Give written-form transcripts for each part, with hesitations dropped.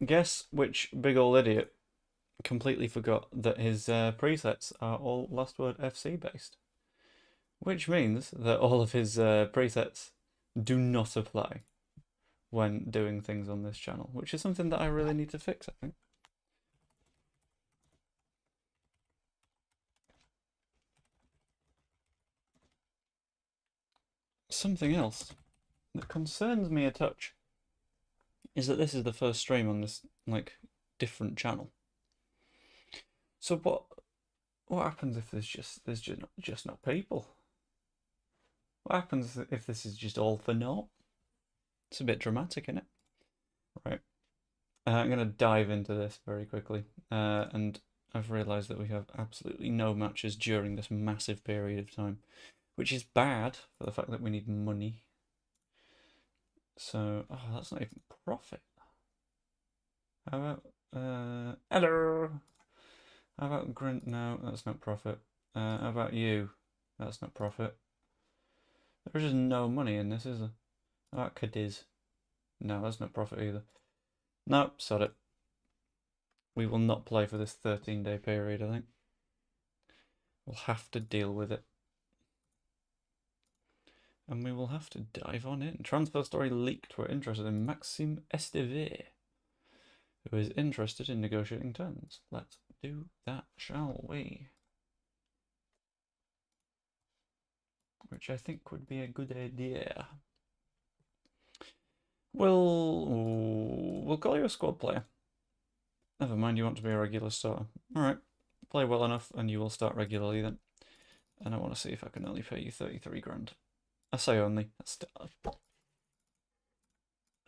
guess which big ol' idiot completely forgot that his presets are all Last Word FC based, which means that all of his presets do not apply when doing things on this channel, which is something that I really need to fix, I think. Something else that concerns me a touch is that this is the first stream on this like different channel. So what happens if there's just not people? What happens if this is just all for naught? It's a bit dramatic, isn't it? Right. I'm going to dive into this very quickly. And I've realised that we have absolutely no matches during this massive period of time, which is bad for the fact that we need money. So, oh, that's not even profit. How about, hello? How about Grunt? No, that's not profit. How about you? That's not profit. There's just no money in this, is there? How about Cadiz? No, that's not profit either. Nope, sod it. We will not play for this 13-day period, I think. We'll have to deal with it. And we will have to dive on in. Transfer story leaked. We're interested in Maxime Esteve, who is interested in negotiating terms. Let's do that, shall we? Which I think would be a good idea. We'll call you a squad player. Never mind, you want to be a regular starter. Alright, play well enough and you will start regularly then. And I want to see if I can only pay you 33 grand. I say only. That's still...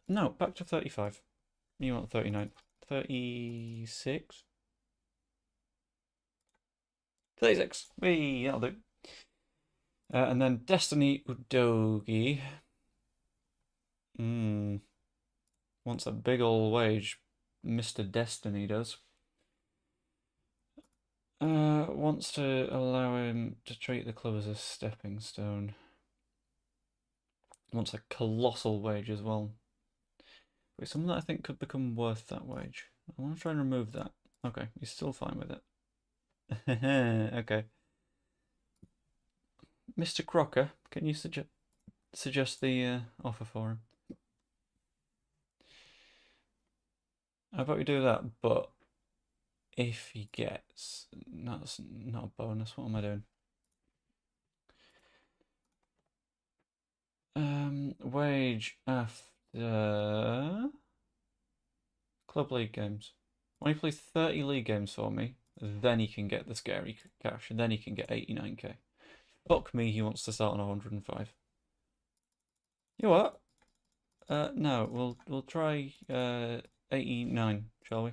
No, back to 35. You want 39. 36? 36. Whee, that'll do. And then Destiny Udogi. Wants a big old wage. Mr. Destiny does. Wants to allow him to treat the club as a stepping stone. Wants a colossal wage as well. But something that I think could become worth that wage. I want to try and remove that. Okay, he's still fine with it. Okay. Mr. Crocker, can you suggest the offer for him? How about we do that, but if he gets... No, that's not a bonus. What am I doing? Wage after club league games. When he plays 30 league games for me, then he can get the scary cash, and then he can get 89k. Fuck me, he wants to start on 105. You know what? No, we'll try 89, shall we?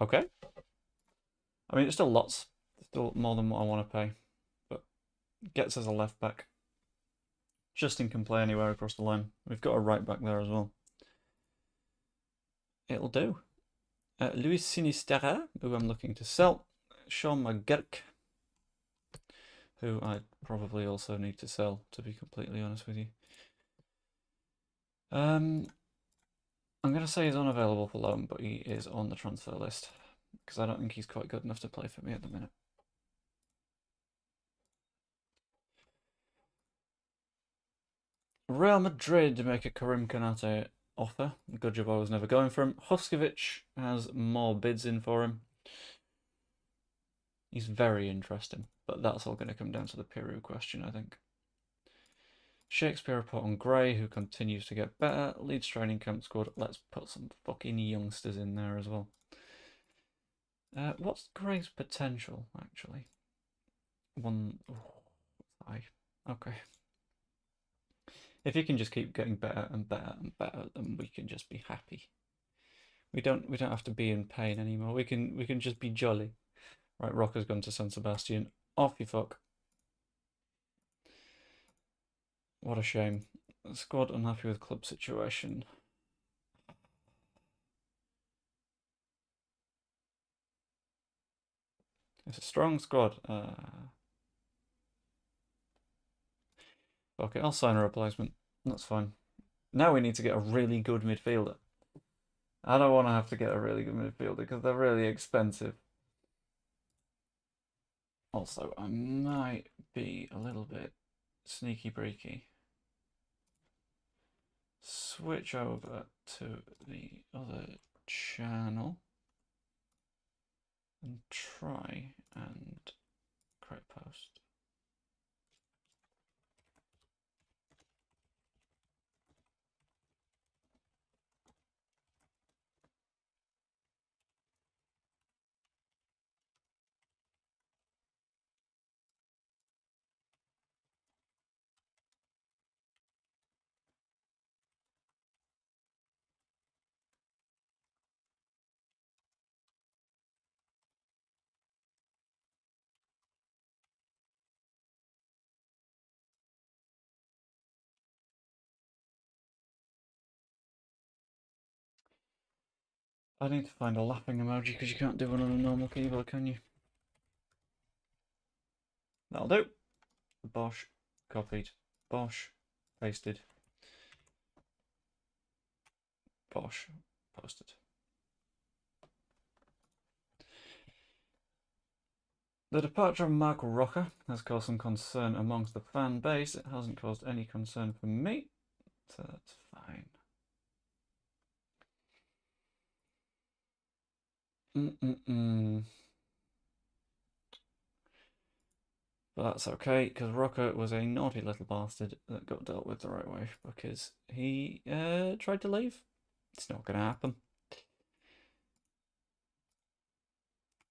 Okay. I mean, it's still lots. Still more than what I want to pay. But gets us a left back. Justin can play anywhere across the line. We've got a right back there as well. It'll do. Luis Sinistera, who I'm looking to sell. Sean McGurk, who I probably also need to sell, to be completely honest with you. I'm going to say he's unavailable for loan, but he is on the transfer list, because I don't think he's quite good enough to play for me at the minute. Real Madrid make a Karim Konate offer. Good job I was never going for him. Huskovic has more bids in for him. He's very interesting, but that's all going to come down to the Peru question, I think. Shakespeare report on Gray, who continues to get better. Leeds training camp squad. Let's put some fucking youngsters in there as well. What's Gray's potential, actually? Okay. If he can just keep getting better and better and better, then we can just be happy. We don't have to be in pain anymore. We can just be jolly. Right, Rocker's gone to San Sebastian. Off you fuck. What a shame. Squad unhappy with club situation. It's a strong squad. Okay, I'll sign a replacement. That's fine. Now we need to get a really good midfielder. I don't want to have to get a really good midfielder because they're really expensive. Also, I might be a little bit sneaky breaky. Switch over to the other channel and try and create a post. I need to find a laughing emoji because you can't do one on a normal keyboard, can you? That'll do. Bosh, copied. Bosh, pasted. Bosh, posted. The departure of Mark Rocker has caused some concern amongst the fan base. It hasn't caused any concern for me, so that's fine. But that's okay, because Rocker was a naughty little bastard that got dealt with the right way, because he tried to leave. It's not going to happen.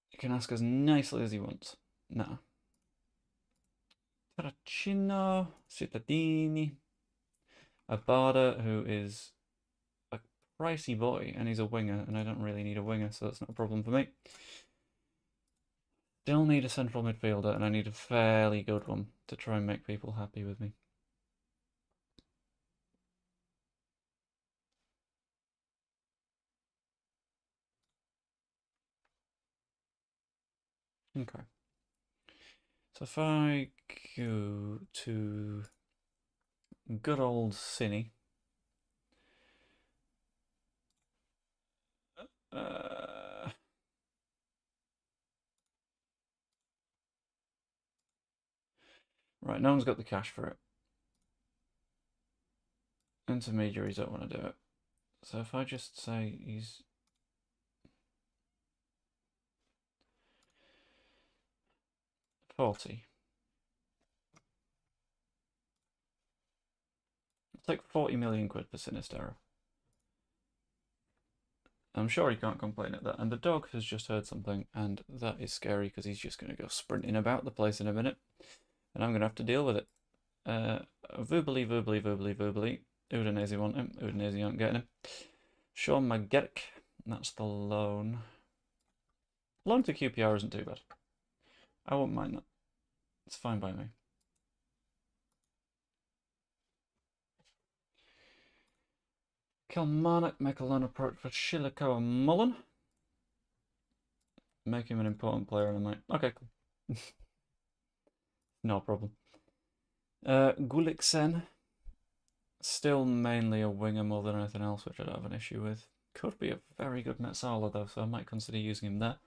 He can ask as nicely as he wants. No. Terracino, Cittadini, Abada, who is a pricey boy, and he's a winger, and I don't really need a winger, so that's not a problem for me. Still need a central midfielder, and I need a fairly good one to try and make people happy with me. Okay. So if I go to good old Cine. Right, no one's got the cash for it. Intermediaries don't want to do it. So if I just say he's 40. It's like 40 million quid for Sinistera. I'm sure he can't complain at that. And the dog has just heard something, and that is scary because he's just going to go sprinting about the place in a minute. And I'm going to have to deal with it. Voobly, voobly, voobly, voobly. Udinese want him. Udinese aren't getting him. Sean McGerrick. That's the loan. Loan to QPR isn't too bad. I won't mind that. It's fine by me. Kilmarnock make a loan approach for Shilako and Mullen. Make him an important player, and I'm like, okay, cool. No problem. Gulliksen. Still mainly a winger more than anything else, which I don't have an issue with. Could be a very good Metsala though, so I might consider using him there.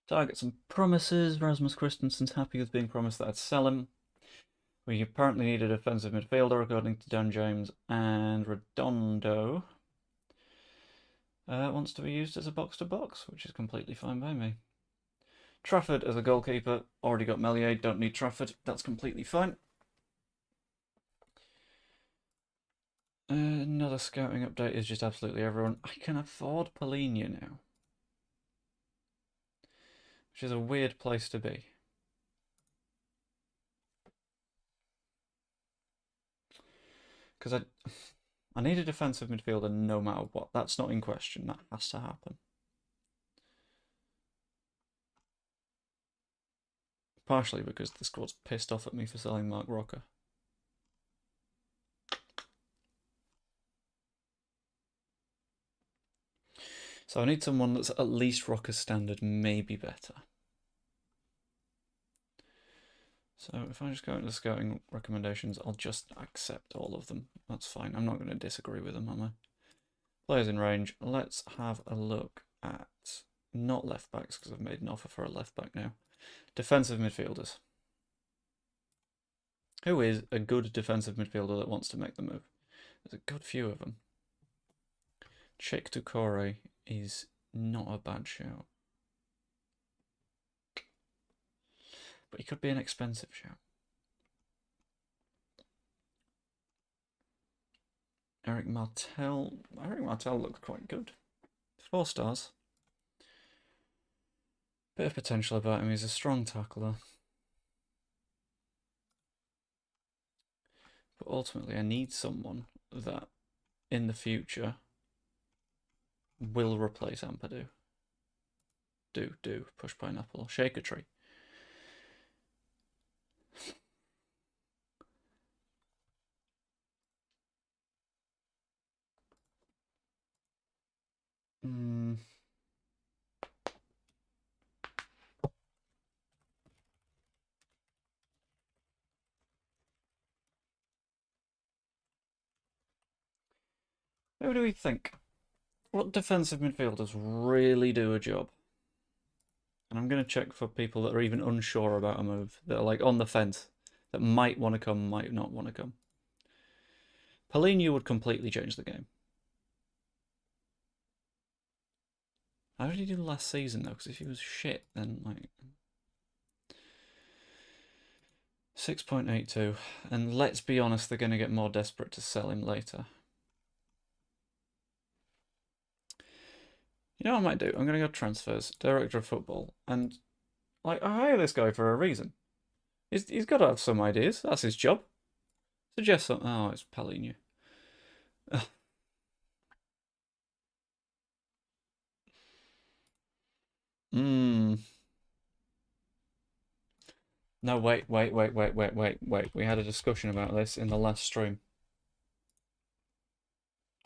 Target some promises. Rasmus Christensen's happy with being promised that I'd sell him. We apparently need a defensive midfielder, according to Dan James, and Redondo wants to be used as a box-to-box, which is completely fine by me. Trafford as a goalkeeper, already got Melier, don't need Trafford, that's completely fine. Another scouting update is just absolutely everyone. I can afford Polinia now, which is a weird place to be. Because I need a defensive midfielder no matter what. That's not in question. That has to happen. Partially because the squad's pissed off at me for selling Mark Rocker. So I need someone that's at least Rocker's standard, maybe better. So if I just go into the scouting recommendations, I'll just accept all of them. That's fine. I'm not going to disagree with them, am I? Players in range. Let's have a look at not left backs because I've made an offer for a left back now. Defensive midfielders. Who is a good defensive midfielder that wants to make the move? There's a good few of them. Cheikh Doucouré is not a bad shout. But he could be an expensive shout. Eric Martel. Eric Martel looks quite good. 4 stars. Bit of potential about him. He's a strong tackler. But ultimately, I need someone that, in the future, will replace Ampadu. Do. Push pineapple. Shake a tree. Who do we think? What defensive midfielders really do a job? And I'm going to check for people that are even unsure about a move, that are like on the fence, that might want to come, might not want to come. Paulinho would completely change the game. How did he do last season though? Because if he was shit, then like 6.82, and let's be honest, they're going to get more desperate to sell him later. You know what I might do? I'm going to go transfers, director of football, and like I hire this guy for a reason. He's got to have some ideas. That's his job. Suggest something. Oh, it's Paulinho. No, wait. We had a discussion about this in the last stream.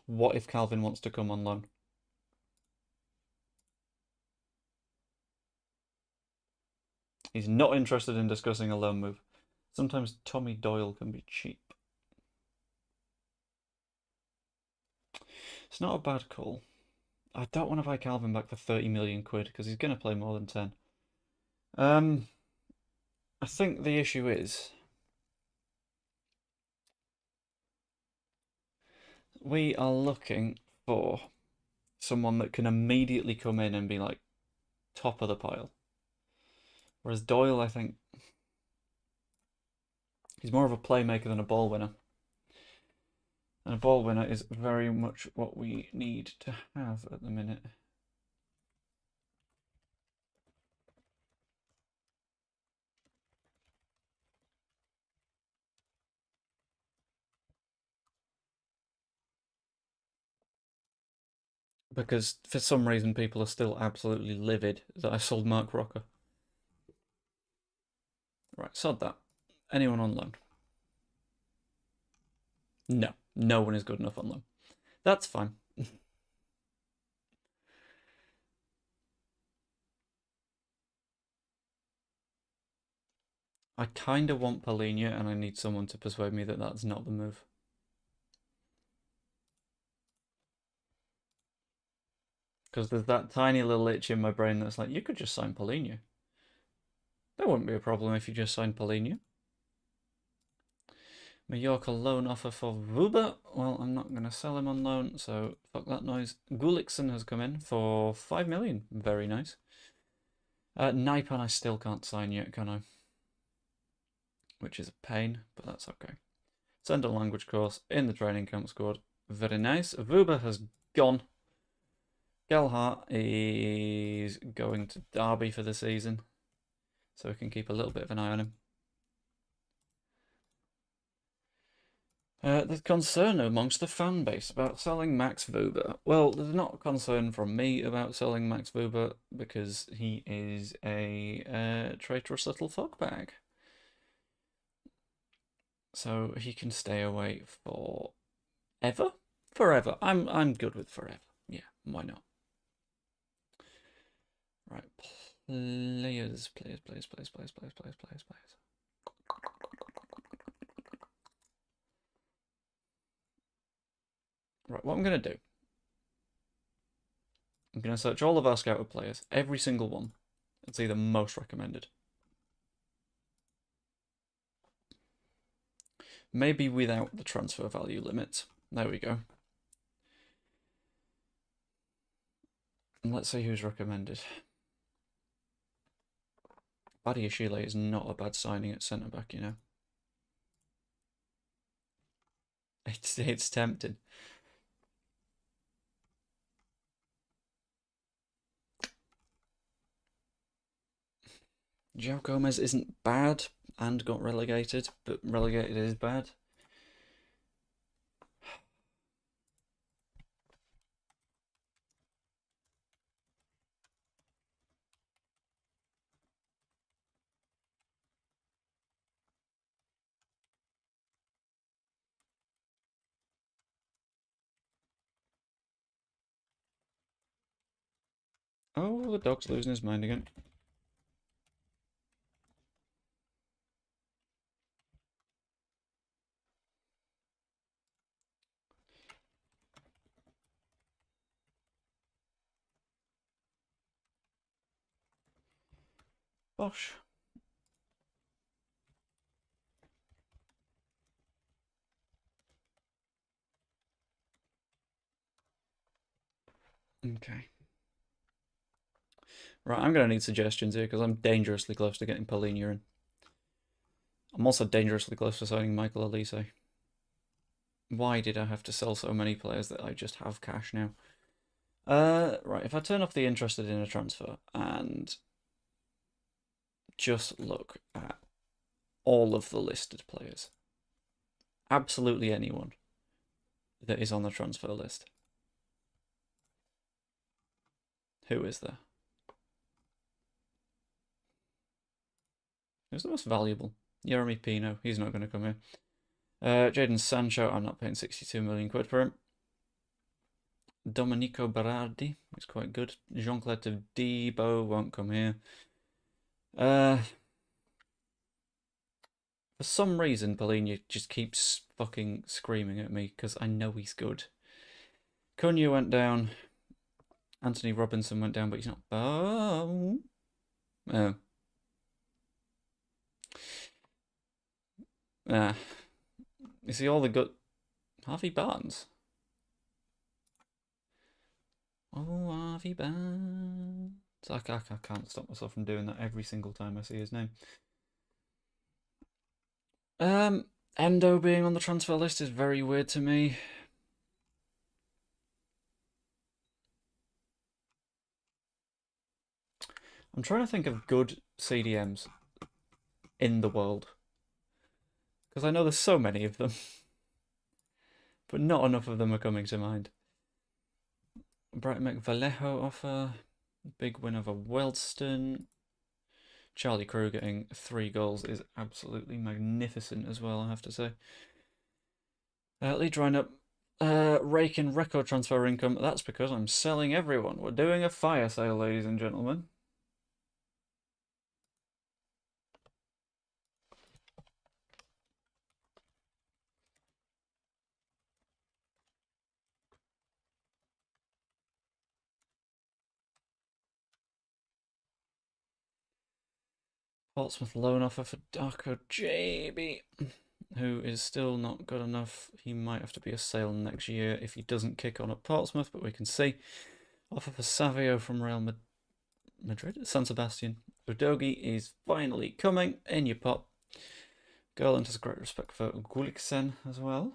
What if Calvin wants to come on loan? He's not interested in discussing a loan move. Sometimes Tommy Doyle can be cheap. It's not a bad call. I don't want to buy Calvin back for 30 million quid because he's going to play more than 10. I think the issue is we are looking for someone that can immediately come in and be like top of the pile. Whereas Doyle, I think, he's more of a playmaker than a ball winner. And a ball winner is very much what we need to have at the minute. Because for some reason people are still absolutely livid that I sold Mark Rocker. Right, sod that. Anyone on loan? No, no one is good enough on loan. That's fine. I kind of want Paulinho, and I need someone to persuade me that that's not the move. Because there's that tiny little itch in my brain that's like, you could just sign Paulinho. That wouldn't be a problem if you just signed Paulinho. Mallorca loan offer for Vuba. Well, I'm not going to sell him on loan, so fuck that noise. Gullikson has come in for 5 million. Very nice. Naipan I still can't sign yet, can I? Which is a pain, but that's okay. Send a language course in the training camp squad. Very nice. Vuba has gone. Gelhardt is going to Derby for the season, so we can keep a little bit of an eye on him. There's concern amongst the fan base about selling Max Wuber. Well, there's not concern from me about selling Max Wuber because he is a traitorous little fuckbag. So he can stay away forever? Forever. I'm good with forever. Yeah, why not? Right, players. Right, what I'm going to do, I'm going to search all of our scouted players, every single one, and see the most recommended. Maybe without the transfer value limit. There we go. And let's see who's recommended. Badiashile is not a bad signing at centre-back, you know. It's tempting. João Gomez isn't bad and got relegated, but relegated is bad. Oh, the dog's losing his mind again. Bosh. Okay. Right, I'm going to need suggestions here because I'm dangerously close to getting Paulinho in. I'm also dangerously close to signing Michael Elise. Why did I have to sell so many players that I just have cash now? Right, if I turn off the interested in a transfer and just look at all of the listed players, absolutely anyone that is on the transfer list. Who is there? Who's the most valuable? Jeremy Pino. He's not going to come here. Jadon Sancho. I'm not paying 62 million quid for him. Domenico Berardi. He's quite good. Jean-Claude Debo won't come here. For some reason, Paulinho just keeps fucking screaming at me because I know he's good. Cunha went down. Anthony Robinson went down, but he's not. Oh. You see all the good. Harvey Barnes. Oh, Harvey Barnes. I can't stop myself from doing that every single time I see his name. Endo being on the transfer list is very weird to me. I'm trying to think of good CDMs in the world. Because I know there's so many of them. But not enough of them are coming to mind. Bright McVallejo offer. Big win over Wellston. Charlie Crew getting 3 goals is absolutely magnificent as well, I have to say. Leeds Roundup. Rake in record transfer income. That's because I'm selling everyone. We're doing a fire sale, ladies and gentlemen. Portsmouth loan offer for Darko JB, who is still not good enough. He might have to be a sale next year if he doesn't kick on at Portsmouth, but we can see. Offer for Savio from Real Madrid, San Sebastian. Udogi is finally coming in your pot. Garland has great respect for Gulliksen as well.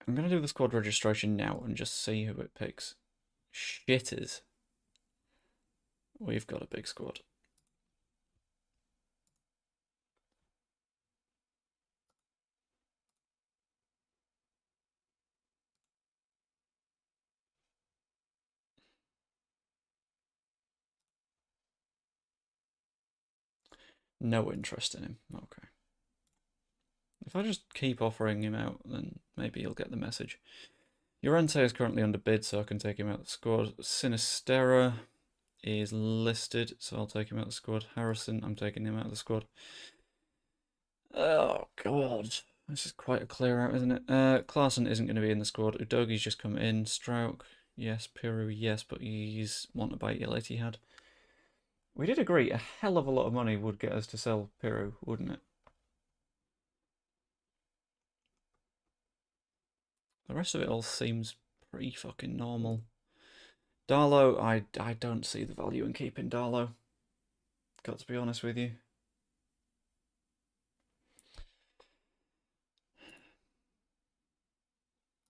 I'm going to do the squad registration now and just see who it picks. Shitters. We've got a big squad. No interest in him. Okay. If I just keep offering him out, then maybe he'll get the message. Llorente is currently under bid, so I can take him out of the squad. Sinistera is listed, so I'll take him out of the squad. Harrison, I'm taking him out of the squad. Oh, God. This is quite a clear out, isn't it? Klaassen isn't going to be in the squad. Udogi's just come in. Strauch, yes. Piru, yes, but he's wanted by Etihad. We did agree a hell of a lot of money would get us to sell Piru, wouldn't it? The rest of it all seems pretty fucking normal. Darlow, I don't see the value in keeping Darlow. Got to be honest with you.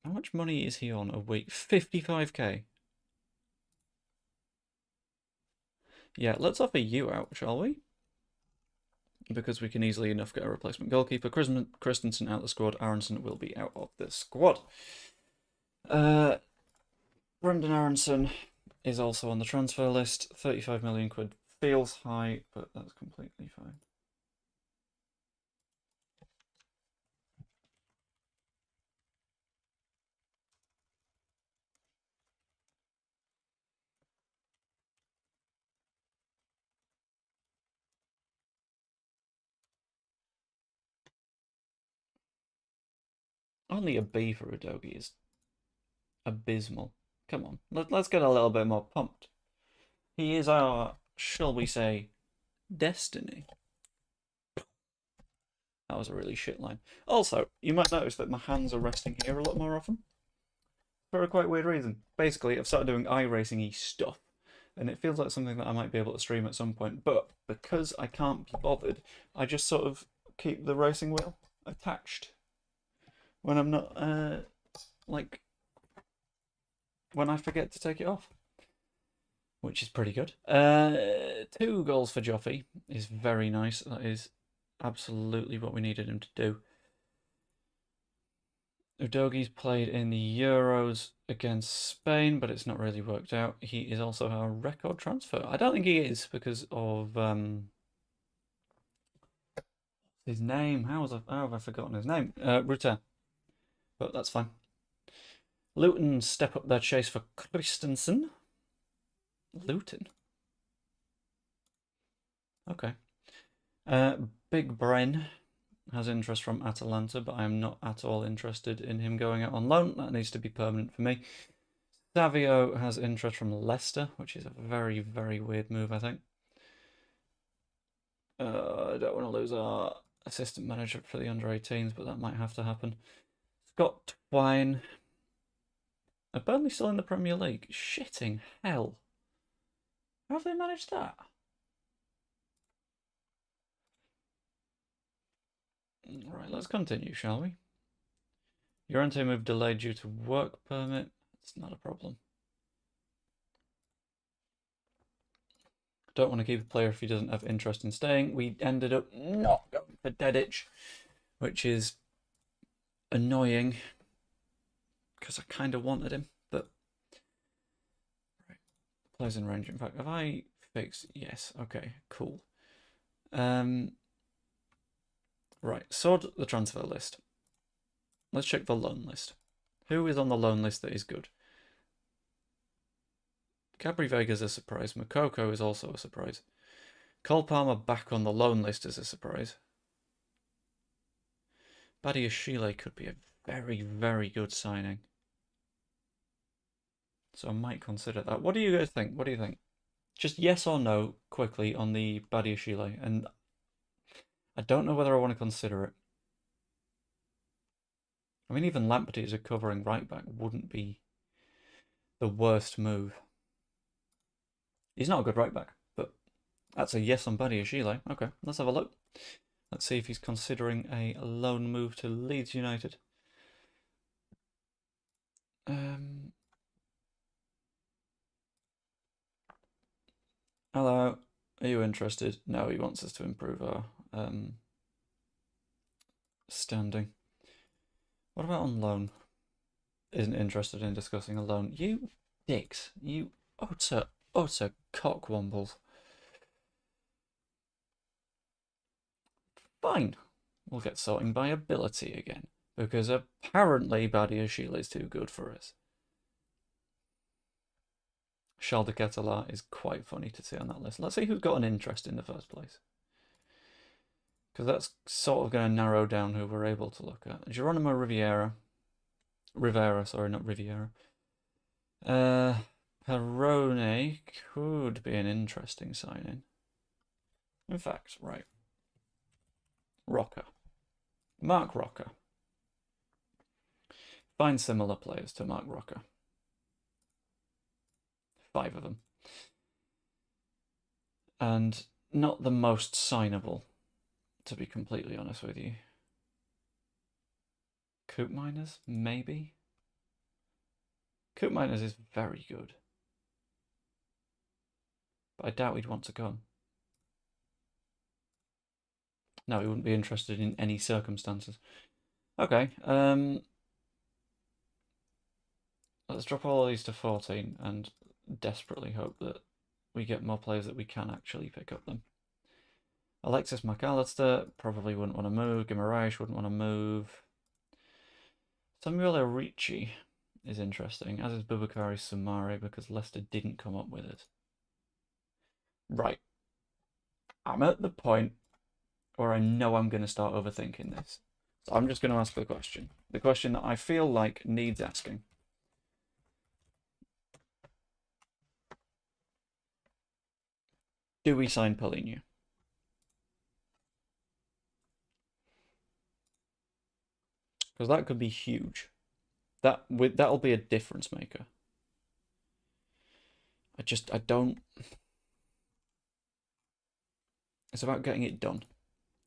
How much money is he on a week? 55k. Yeah, let's offer you out, shall we? Because we can easily enough get a replacement goalkeeper. Christensen out of the squad. Aronson will be out of the squad. Brendan Aronson is also on the transfer list. 35 million quid feels high, but that's completely fine. Only a B for Udogi is abysmal. Come on, let's get a little bit more pumped. He is our, shall we say, destiny. That was a really shit line. Also, you might notice that my hands are resting here a lot more often. For a quite weird reason. Basically, I've started doing iRacing-y stuff, and it feels like something that I might be able to stream at some point, but because I can't be bothered, I just sort of keep the racing wheel attached when I'm not, like, when I forget to take it off, which is pretty good. 2 goals for Joffy is very nice. That is absolutely what we needed him to do. Udogi's played in the Euros against Spain, but it's not really worked out. He is also our record transfer. I don't think he is because of his name. How have I forgotten his name? Ruta. But that's fine. Luton step up their chase for Christensen. Luton. Okay. Big Bren has interest from Atalanta, but I am not at all interested in him going out on loan. That needs to be permanent for me. Savio has interest from Leicester, which is a very, very weird move, I think. I don't want to lose our assistant manager for the under-18s, but that might have to happen. Scott Twine. Are Burnley still in the Premier League? Shitting hell. How have they managed that? Right, let's continue, shall we? Llorente move delayed due to work permit. It's not a problem. Don't want to keep a player if he doesn't have interest in staying. We ended up not going for Dedic, which is annoying because I kind of wanted him, but right. Plays in range. In fact, have I fixed? Yes. Okay. Cool. Right. Sort the transfer list. Let's check the loan list. Who is on the loan list that is good? Gabri Vega's a surprise. Makoko is also a surprise. Cole Palmer back on the loan list is a surprise. Badiashile could be a very, very good signing. So I might consider that. What do you guys think? What do you think? Just yes or no, quickly, on the Badiashile. And I don't know whether I want to consider it. I mean, even Lamptey as a covering right back wouldn't be the worst move. He's not a good right back, but that's a yes on Badiashile. Okay, let's have a look. Let's see if he's considering a loan move to Leeds United. Hello, are you interested? No, he wants us to improve our standing. What about on loan? Isn't interested in discussing a loan. You dicks. You utter cockwombles. Fine. We'll get sorting by ability again. Because apparently Badia Sheila is too good for us. Charles de Catalan is quite funny to see on that list. Let's see who's got an interest in the first place. Because that's sort of going to narrow down who we're able to look at. Geronimo Rivera, sorry, not Riviera. Perone could be an interesting signing. In fact, right. Rocker. Mark Rocker. Find similar players to Mark Rocker. 5 of them. And not the most signable, to be completely honest with you. Coop Miners, maybe? Coop Miners is very good. But I doubt he'd want to come. No, he wouldn't be interested in any circumstances. Okay, let's drop all of these to 14 and desperately hope that we get more players that we can actually pick up them. Alexis McAllister probably wouldn't want to move. Guimaraes wouldn't want to move. Samuel Ricci is interesting, as is Bubakari Sumare, because Leicester didn't come up with it. Right. I'm at the point where I know I'm going to start overthinking this. So I'm just going to ask the question. The question that I feel like needs asking. Do we sign Paulinho? Because that could be huge. That'll be a difference maker. I don't... It's about getting it done.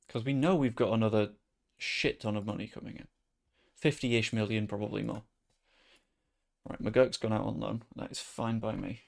Because we know we've got another shit ton of money coming in. 50-ish million, probably more. Right, McGurk's gone out on loan. That is fine by me.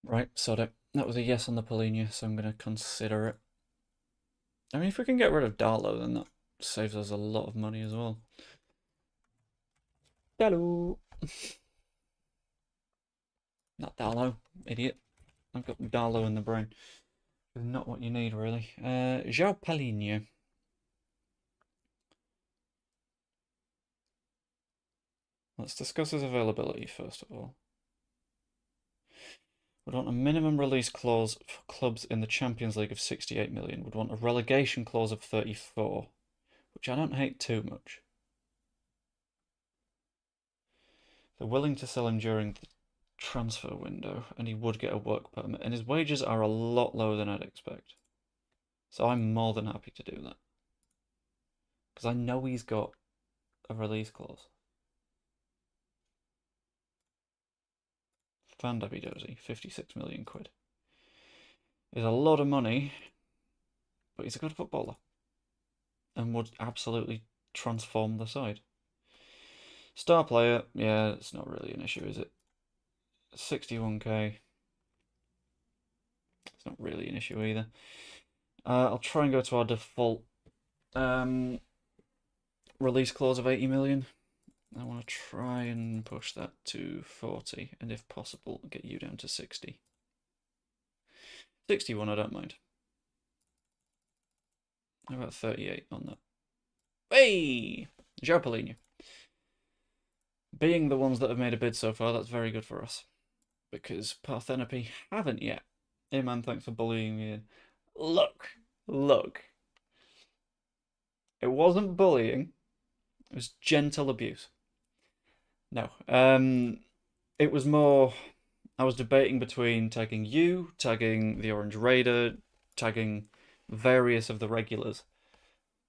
Right, sod it. That was a yes on the Paulinho, so I'm going to consider it. I mean, if we can get rid of Darlow, then that saves us a lot of money as well. Hello. Not Darlow, idiot. I've got Darlow in the brain. Not what you need, really. João Paulinho. Let's discuss his availability first of all. Would want a minimum release clause for clubs in the Champions League of 68 million. Would want a relegation clause of 34, which I don't hate too much. They're willing to sell him during the transfer window, and he would get a work permit. And his wages are a lot lower than I'd expect. So I'm more than happy to do that. Because I know he's got a release clause. Van Dozy, 56 million quid. Is a lot of money, but he's a good footballer. And would absolutely transform the side. Star player, yeah, it's not really an issue, is it? 61k. It's not really an issue either. I'll try and go to our default release clause of 80 million. I want to try and push that to 40, and if possible, get you down to 60. 61, I don't mind. How about 38 on that? Hey! João Paulinho. Being the ones that have made a bid so far, that's very good for us. Because Parthenope haven't yet. Hey man, thanks for bullying me in. Look. It wasn't bullying. It was gentle abuse. No. It was more... I was debating between tagging you, tagging the Orange Raider, tagging various of the regulars.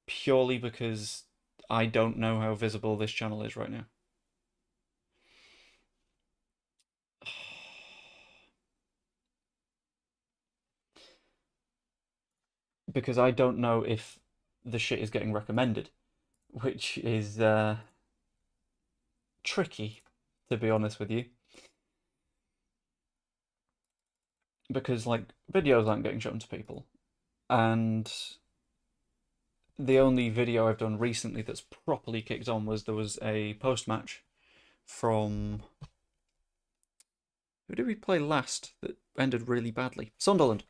purely because I don't know how visible this channel is right now. Because I don't know if the shit is getting recommended, which is tricky, to be honest with you. Because like videos aren't getting shown to people, and the only video I've done recently that's properly kicked on was there was a post match from who did we play last that ended really badly? Sunderland.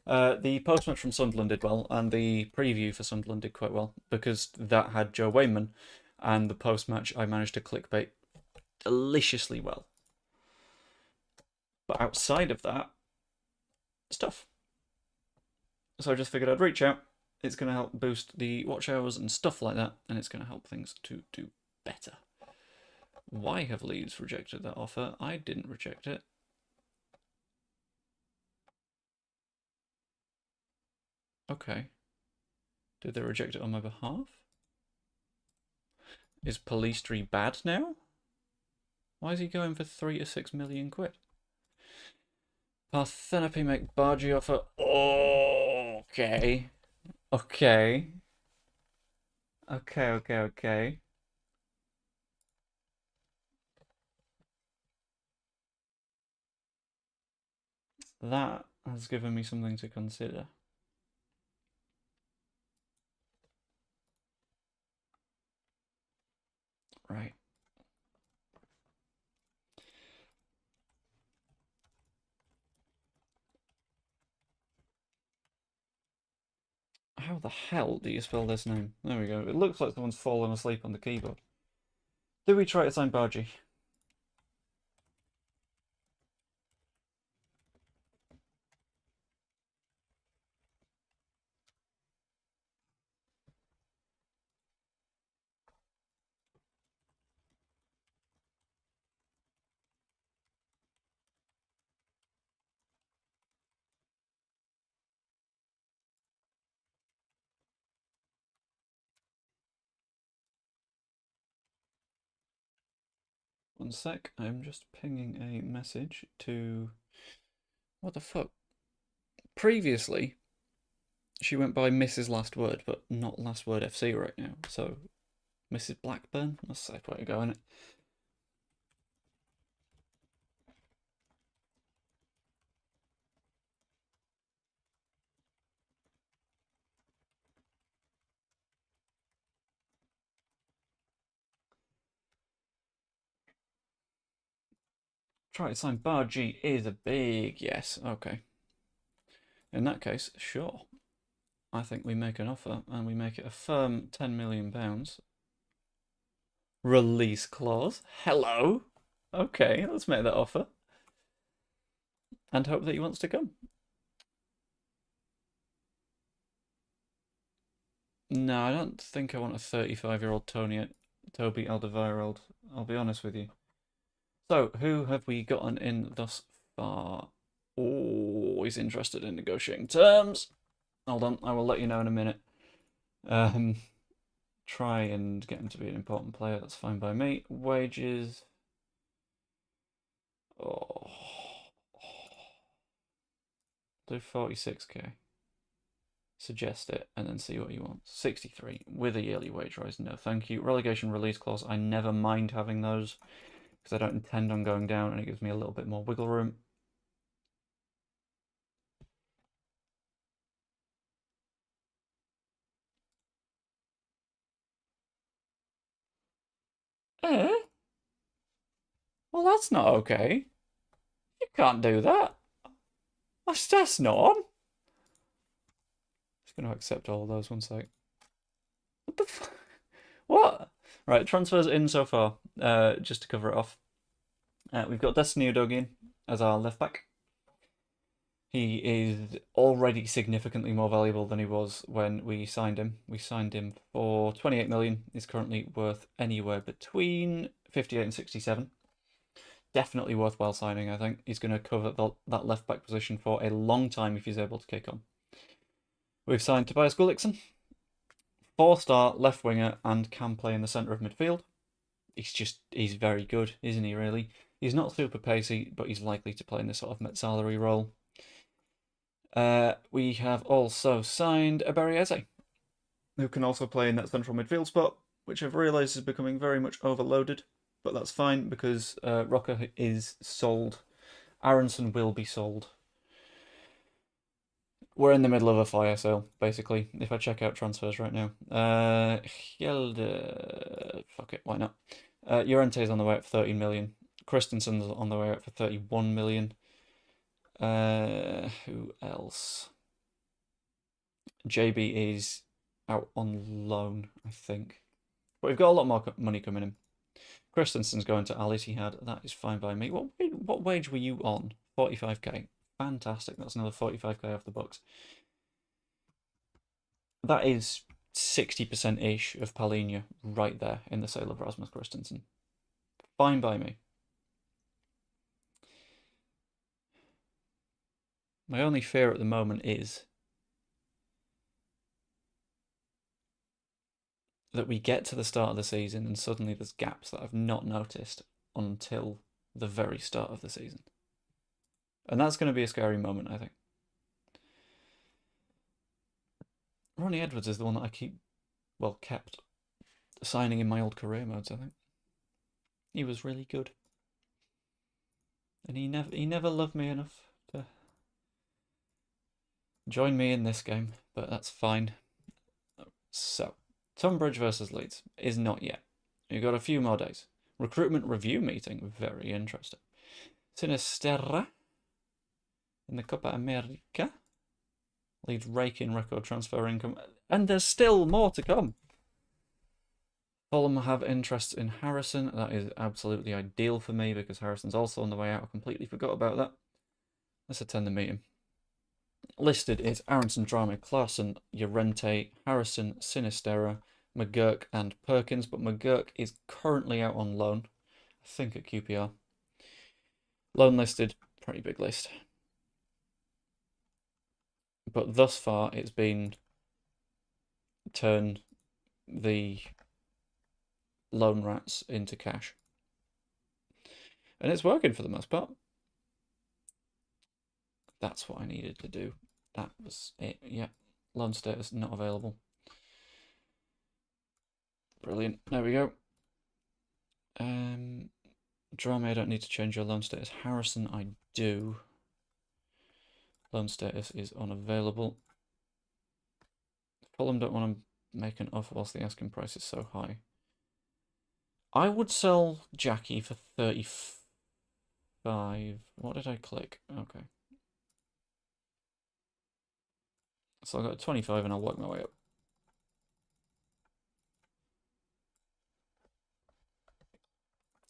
The post match from Sunderland did well, and the preview for Sunderland did quite well because that had Joe Wayman, and the post match I managed to clickbait deliciously well. But outside of that, it's tough. So I just figured I'd reach out. It's going to help boost the watch hours and stuff like that, and it's going to help things to do better. Why have Leeds rejected that offer? I didn't reject it. Okay. Did they reject it on my behalf? Is Palistri bad now? Why is he going for 3 to 6 million quid? Parthenope make Bargy offer. Oh, okay. Okay. Okay. That has given me something to consider. Right. How the hell do you spell this name? There we go. It looks like someone's fallen asleep on the keyboard. Do we try to sign Bargy? One sec, I'm just pinging a message to... What the fuck? Previously, she went by Mrs. Last Word, but not Last Word FC right now. So, Mrs. Blackburn? That's a safe way to go, isn't it? Try to sign Bar G is a big yes. Okay. In that case, sure. I think we make an offer and we make it a firm £10 million. Release clause. Hello. Okay, let's make that offer. And hope that he wants to come. No, I don't think I want a 35-year-old Toby Alderweireld. I'll be honest with you. So, who have we gotten in thus far? Oh, he's interested in negotiating terms. Hold on, I will let you know in a minute. Try and get him to be an important player. That's fine by me. Wages. Oh. Do 46k. Suggest it and then see what you want. 63 with a yearly wage rise. No, thank you. Relegation release clause. I never mind having those because I don't intend on going down and it gives me a little bit more wiggle room. Eh? Well, that's not okay. You can't do that. That's not on. Just going to accept all of those one sec. What the fuck? What? Right, transfers in so far. Just to cover it off. We've got Destiny Udogian as our left back. He is already significantly more valuable than he was when we signed him. We signed him for 28 million. He's currently worth anywhere between 58 and 67. Definitely worthwhile signing, I think. He's going to cover that left back position for a long time if he's able to kick on. We've signed Tobias Gullikson 4-star left winger and can play in the centre of midfield. He's very good, isn't he, really? He's not super pacey, but he's likely to play in this sort of mid-salary role. We have also signed Ebereeze, who can also play in that central midfield spot, which I've realised is becoming very much overloaded. But that's fine because Rocker is sold. Aronson will be sold. We're in the middle of a fire sale, basically, if I check out transfers right now. Hjelde... Fuck it, why not? Llorente's on the way up for 13 million. Christensen's on the way up for 31 million. Who else? JB is out on loan, I think. But we've got a lot more money coming in. Christensen's going to Al Ittihad. That is fine by me. What wage were you on? 45k. Fantastic. That's another 45k off the books. That is 60%-ish of Palhinha right there in the sale of Rasmus Christensen. Fine by me. My only fear at the moment is that we get to the start of the season and suddenly there's gaps that I've not noticed until the very start of the season. And that's going to be a scary moment, I think. Ronnie Edwards is the one that I kept signing in my old career modes, I think. He was really good. And he never loved me enough to join me in this game, but that's fine. So, Tunbridge versus Leeds is not yet. You've got a few more days. Recruitment review meeting, very interesting. Sinisterra in the Copa America. Leeds rake in record transfer income, and there's still more to come. Fulham have interest in Harrison. That is absolutely ideal for me because Harrison's also on the way out. I completely forgot about that. Let's attend the meeting. Listed is Aronson, Drame, Klaassen, Llorente, Harrison, Sinisterra, McGurk and Perkins, but McGurk is currently out on loan, I think at QPR. Loan listed, pretty big list. But thus far it's been turn the loan rats into cash. And it's working for the most part. That's what I needed to do. That was it. Yeah. Loan status not available. Brilliant. There we go. Drame, I don't need to change your loan status. Harrison, I do. Loan status is unavailable. Fulham don't want to make an offer whilst the asking price is so high. I would sell Jackie for 35. What did I click? Okay. So I got 25 and I'll work my way up.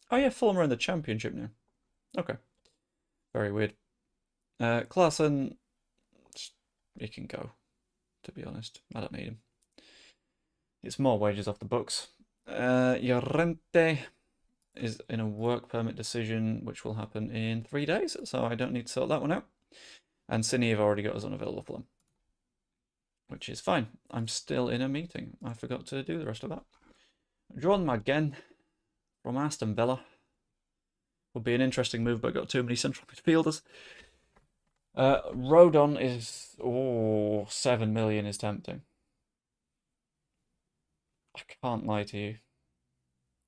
Oh yeah, Fulham are in the Championship now. Okay. Very weird. Klaassen, he can go, to be honest. I don't need him. It's more wages off the books. Llorente is in a work permit decision, which will happen in 3 days, so I don't need to sort that one out. And Cine have already got us unavailable for them, which is fine. I'm still in a meeting. I forgot to do the rest of that. John McGinn from Aston Villa would be an interesting move, but I've got too many central midfielders. Rodon is 7 million is tempting. I can't lie to you.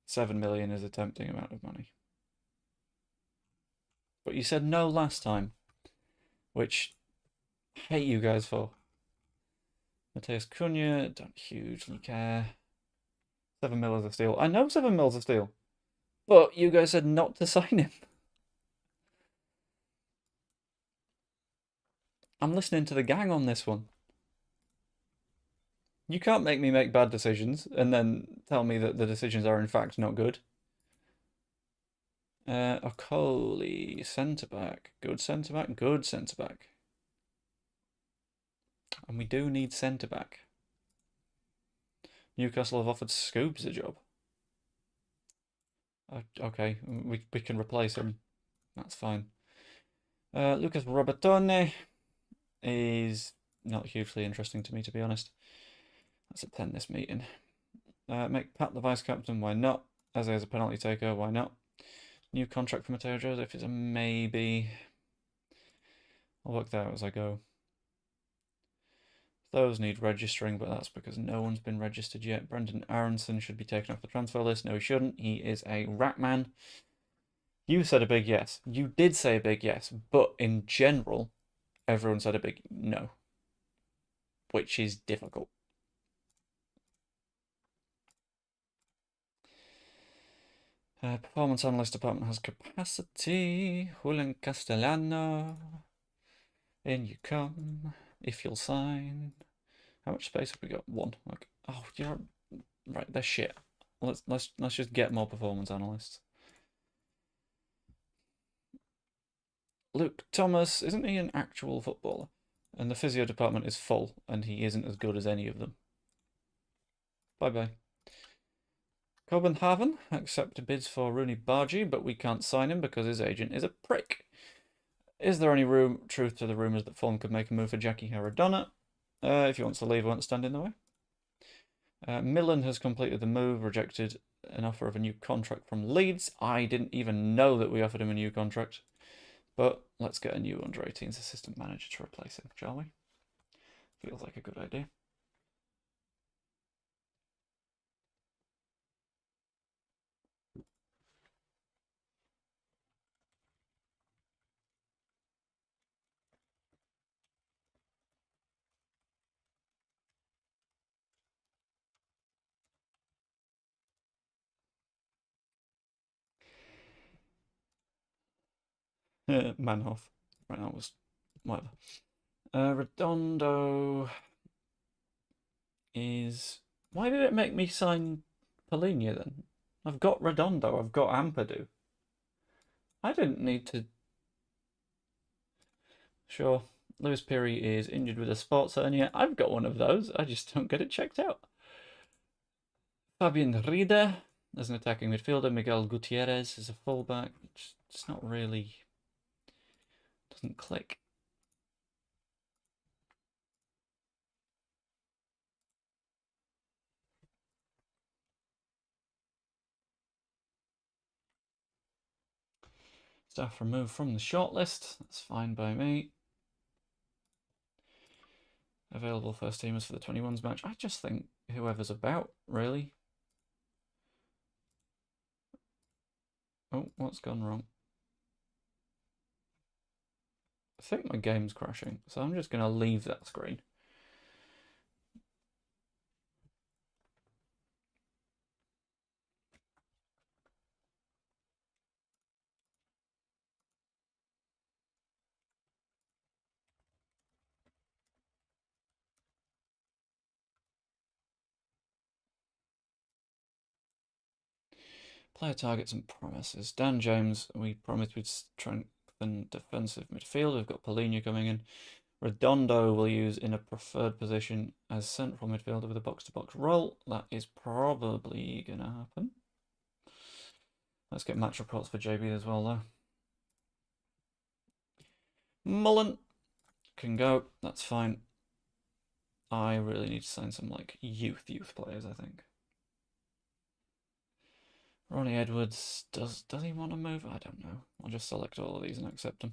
7 million is a tempting amount of money. But you said no last time, which I hate you guys for. Mateus Cunha, don't hugely care. 7 mils of steel. I know 7 mils of steel, but you guys said not to sign him. I'm listening to the gang on this one. You can't make me make bad decisions and then tell me that the decisions are in fact not good. Okoli, centre-back. Good centre-back, good centre-back. And we do need centre-back. Newcastle have offered Scoobs a job. Okay, we can replace him. That's fine. Lucas Robertone is not hugely interesting to me, to be honest. Let's attend this meeting. Make Pat the vice captain, why not? Eze as a penalty taker, why not? New contract for Mateo Joseph is a maybe. I'll work that out as I go. Those need registering, but that's because no one's been registered yet. Brendan Aronson should be taken off the transfer list. No, he shouldn't. He is a rat man. You said a big yes. You did say a big yes, but in general, everyone said a big no, which is difficult. Performance analyst department has capacity. Julian Castellano. In you come. If you'll sign. How much space have we got? One. Okay. Oh, you're right. They're shit. Let's just get more performance analysts. Luke Thomas, isn't he an actual footballer? And the physio department is full, and he isn't as good as any of them. Bye bye. Copenhagen accepted bids for Rooney Bargy, but we can't sign him because his agent is a prick. Is there any truth to the rumours that Fulham could make a move for Jackie Haradonna? If he wants to leave, I won't stand in the way. Millen has completed the move, rejected an offer of a new contract from Leeds. I didn't even know that we offered him a new contract. But let's get a new under-18s assistant manager to replace him, shall we? Feels like a good idea. Manhoff. Right now was whatever. Redondo is. Why did it make me sign Polinia then? I've got Redondo. I've got Ampadu. I didn't need to. Sure. Lewis Perry is injured with a sports hernia. I've got one of those. I just don't get it checked out. Fabian Rieder as an attacking midfielder. Miguel Gutierrez as a fullback. It's not really. Doesn't click. Staff removed from the shortlist. That's fine by me. Available first teamers for the 21s match. I just think whoever's about, really. Oh, what's gone wrong? I think my game's crashing, so I'm just going to leave that screen. Player targets and promises. Dan James, we promised we'd strengthen defensive midfield. We've got Paulinho coming in. Redondo will use in a preferred position as central midfielder with a box-to-box role. That is probably going to happen. Let's get match reports for JB as well, though. Mullen can go. That's fine. I really need to sign some like youth players, I think. Ronnie Edwards, does he want to move? I don't know. I'll just select all of these and accept them.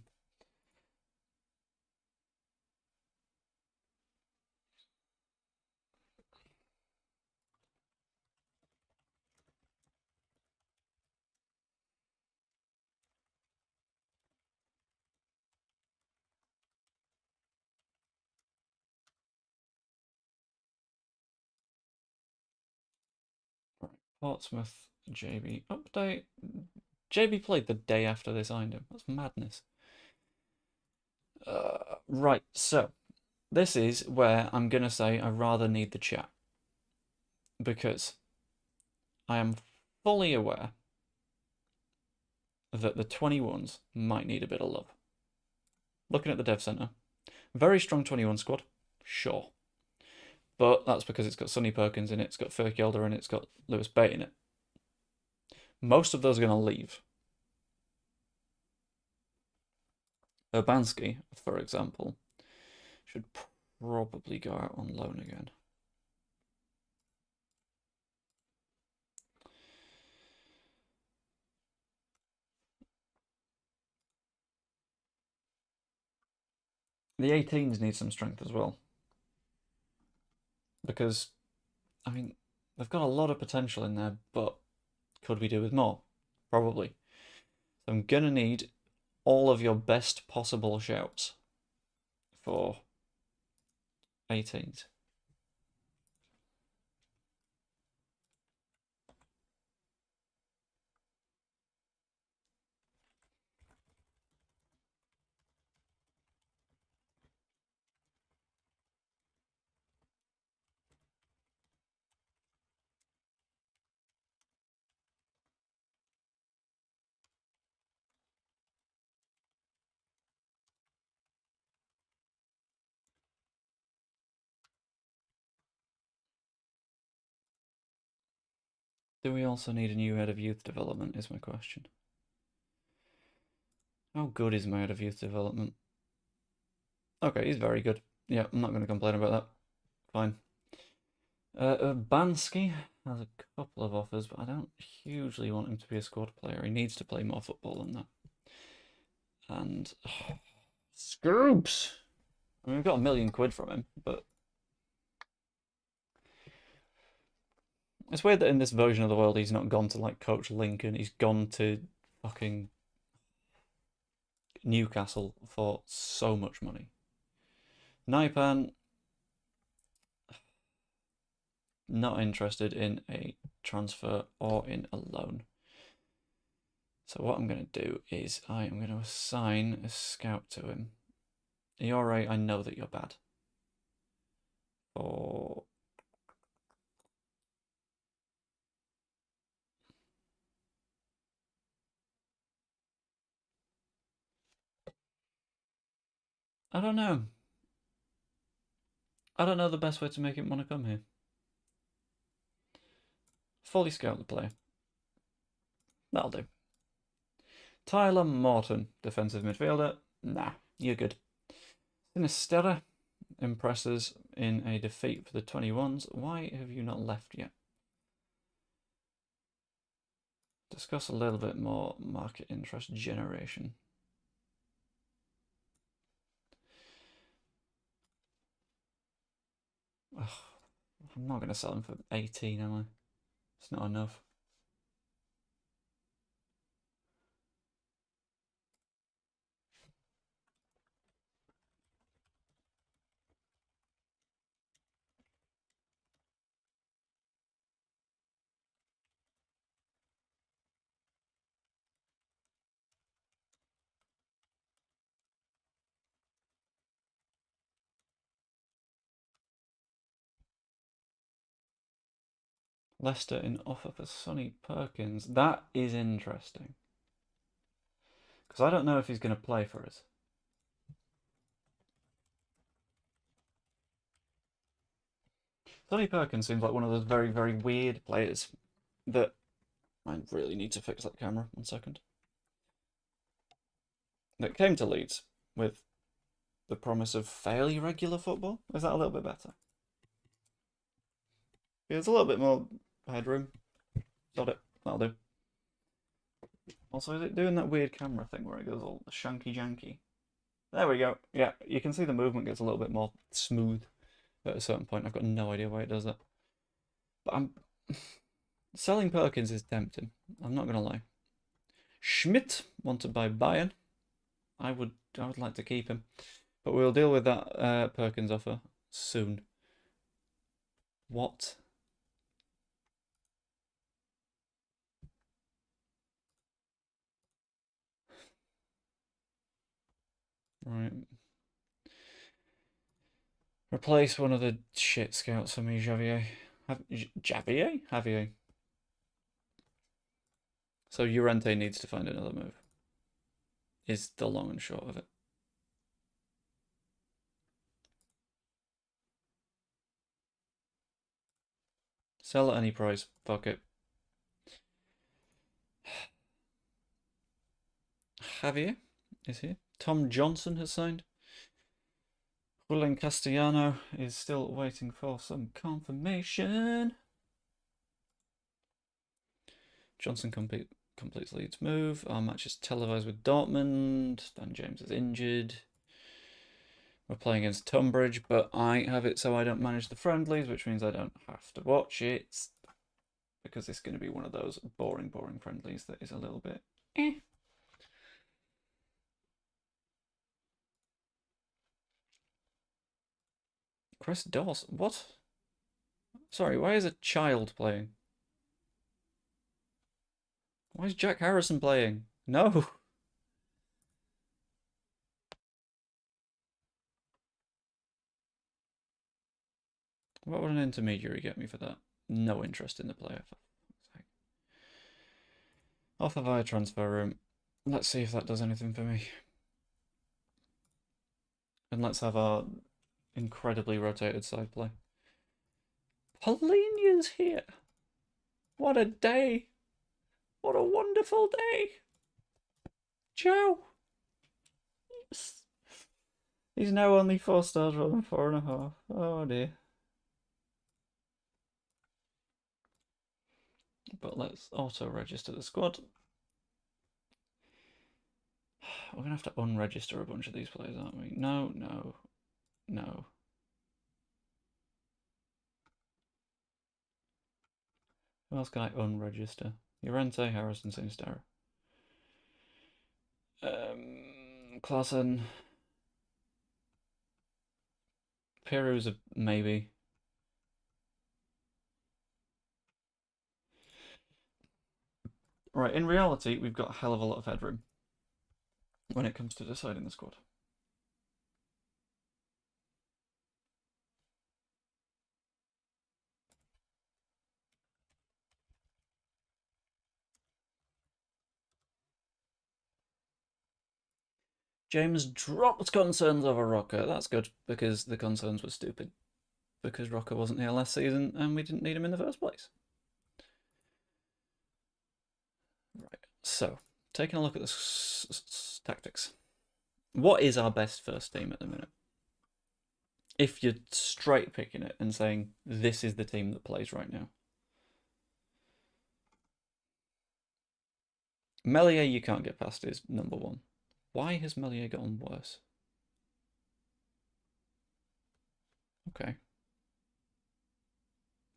Right. Portsmouth, JB update. JB played the day after they signed him. That's madness. Right, so this is where I'm going to say I rather need the chat. Because I am fully aware that the 21s might need a bit of love. Looking at the dev centre, very strong 21 squad, sure. But that's because it's got Sonny Perkins in it, it's got Furkjelder in it, it's got Lewis Bate in it. Most of those are going to leave. Urbanski, for example, should probably go out on loan again. The 18s need some strength as well. Because, I mean, they've got a lot of potential in there, but could we do with more? Probably. So I'm going to need all of your best possible shouts for 18s. Do we also need a new head of youth development, is my question. How good is my head of youth development? Okay, he's very good. Yeah, I'm not going to complain about that. Fine. Bansky has a couple of offers, but I don't hugely want him to be a squad player. He needs to play more football than that. And Scoops! I mean, we've got £1,000,000 from him, but it's weird that in this version of the world he's not gone to like coach Lincoln. He's gone to fucking Newcastle for so much money. Naipan, not interested in a transfer or in a loan. So what I'm going to do is I am going to assign a scout to him. You're right, I know that you're bad. Or I don't know. I don't know the best way to make him want to come here. Fully scout the player. That'll do. Tyler Morton, defensive midfielder. Nah, you're good. Sinisterra impresses in a defeat for the 21s. Why have you not left yet? Discuss a little bit more market interest generation. Ugh, I'm not going to sell him for 18, am I? It's not enough. Leicester in offer for Sonny Perkins. That is interesting. Because I don't know if he's going to play for us. Sonny Perkins seems like one of those very, very weird players that I really need to fix that camera. 1 second. That came to Leeds with the promise of fairly regular football. Is that a little bit better? There's a little bit more headroom. Got it. That'll do. Also, is it doing that weird camera thing where it goes all shanky janky? There we go. Yeah, you can see the movement gets a little bit more smooth at a certain point. I've got no idea why it does that. But I'm selling Perkins is tempting. I'm not gonna lie. Schmidt wanted by Bayern. I would like to keep him, but we'll deal with that Perkins offer soon. What? Right. Replace one of the shit scouts for me, Javier. Javier? So Llorente needs to find another move. Is the long and short of it. Sell at any price. Fuck it. Javier is here. Tom Johnson has signed. Julian Castellano is still waiting for some confirmation. Johnson completes Leeds move. Our match is televised with Dortmund. Dan James is injured. We're playing against Tunbridge, but I have it so I don't manage the friendlies, which means I don't have to watch it. Because it's going to be one of those boring friendlies that is a little bit eh. Chris Dawson? What? Sorry, why is a child playing? Why is Jack Harrison playing? No! What would an intermediary get me for that? No interest in the player. Off the via transfer room. Let's see if that does anything for me. And let's have our incredibly rotated side play. Polinia's here! What a day! What a wonderful day! Joe! Yes. He's now only 4 stars rather than 4.5. Oh dear. But let's auto-register the squad. We're going to have to unregister a bunch of these players, aren't we? No, no, no. Who else can I unregister? Llorente, Harrison, Sinistera. Klassen. Piru's a maybe. Right, in reality, we've got a hell of a lot of headroom when it comes to deciding the squad. James dropped concerns over Rocker. That's good, because the concerns were stupid. Because Rocker wasn't here last season, and we didn't need him in the first place. Right, so, taking a look at the tactics. What is our best first team at the minute? If you're straight picking it and saying, this is the team that plays right now. Melier, you can't get past, is number 1. Why has Melier gotten worse? Okay.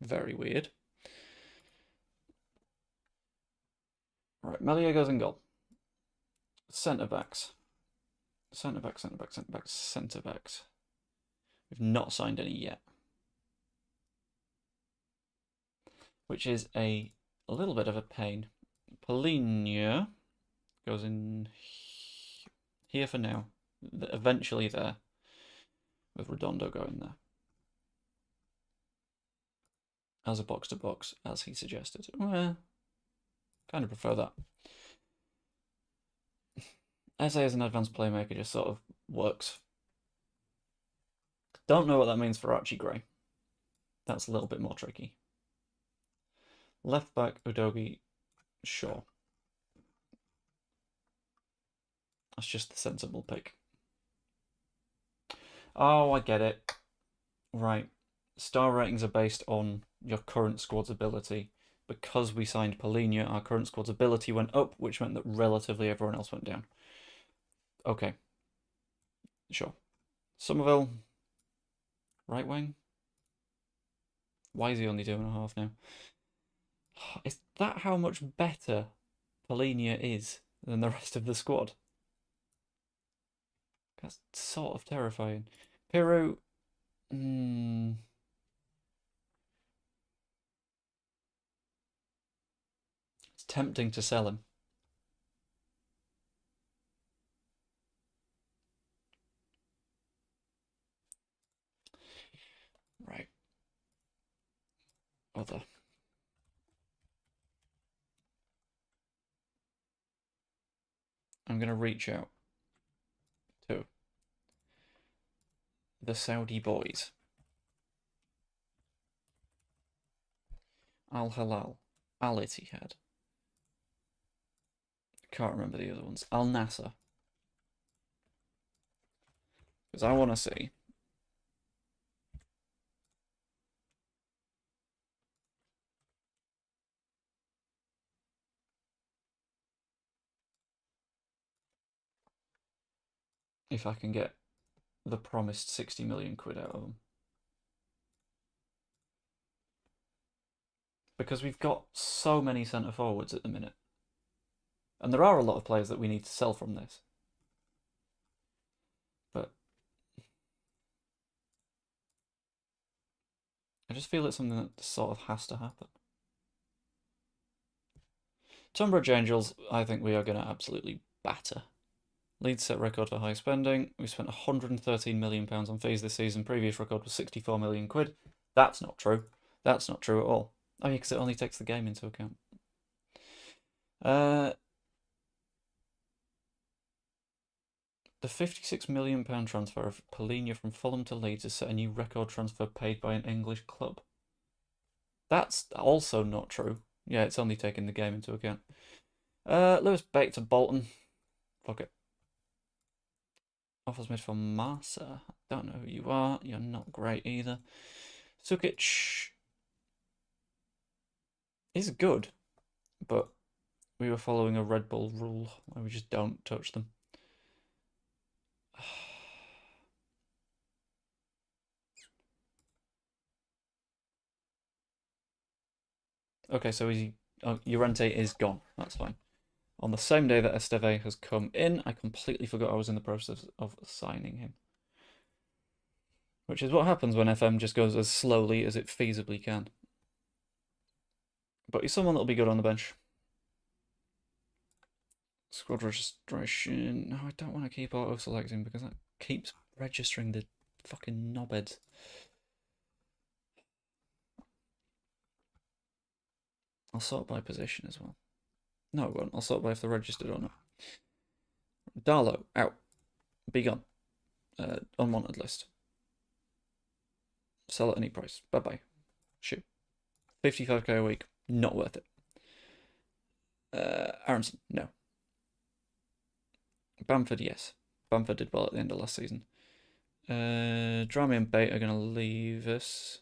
Very weird. Right, Melier goes in goal. Centre backs. Centre backs, centre backs, centre backs, centre backs. We've not signed any yet. Which is a little bit of a pain. Polinia goes in here for now. Eventually there. With Redondo going there. As a box-to-box, as he suggested. Well, kind of prefer that. SA as an advanced playmaker just sort of works. Don't know what that means for Archie Gray. That's a little bit more tricky. Left back, Udogi, sure. That's just the sensible pick. Oh, I get it. Right. Star ratings are based on your current squad's ability. Because we signed Polinia, our current squad's ability went up, which meant that relatively everyone else went down. Okay. Sure. Somerville. Right wing. Why is he only 2.5 now? Is that how much better Polinia is than the rest of the squad? That's sort of terrifying. Piru. It's tempting to sell him. Right. Other. I'm going to reach out to the Saudi boys. Al Halal. Al Ittihad. Can't remember the other ones. Al Nasser. Because I want to see if I can get the promised 60 million quid out of them. Because we've got so many centre forwards at the minute. And there are a lot of players that we need to sell from this. But I just feel it's something that sort of has to happen. Tunbridge Angels, I think we are going to absolutely batter. Leeds set record for high spending. We spent £113 million on fees this season. Previous record was 64 million quid. That's not true. That's not true at all. Oh yeah, because it only takes the game into account. The £56 million transfer of Polina from Fulham to Leeds has set a new record transfer paid by an English club. That's also not true. Yeah, it's only taking the game into account. Lewis Bate to Bolton. Fuck it. Offers made for Massa. Don't know who you are. You're not great either. Sukic is good, but we were following a Red Bull rule where we just don't touch them. Okay, so Llorente is gone. That's fine. On the same day that Esteve has come in, I completely forgot I was in the process of signing him. Which is what happens when FM just goes as slowly as it feasibly can. But he's someone that'll be good on the bench. Squad registration. No, I don't want to keep auto-selecting because that keeps registering the fucking knobheads. I'll sort by position as well. No, it won't. I'll sort by if they're registered or not. Darlow, out. Be gone. Unwanted list. Sell at any price. Bye-bye. Shoot. 55k a week. Not worth it. Aronson, no. Bamford, yes. Bamford did well at the end of last season. Dramy and Bate are going to leave us.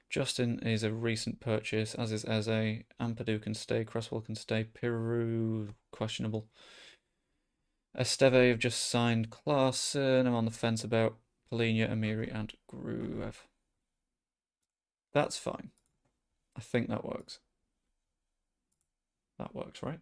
Justin is a recent purchase, as is Eze. Ampadu can stay. Cresswell can stay. Peru, questionable. Esteve have just signed Klaassen. I'm on the fence about Polina, Amiri, and Gruev. That's fine. I think that works. That works, right?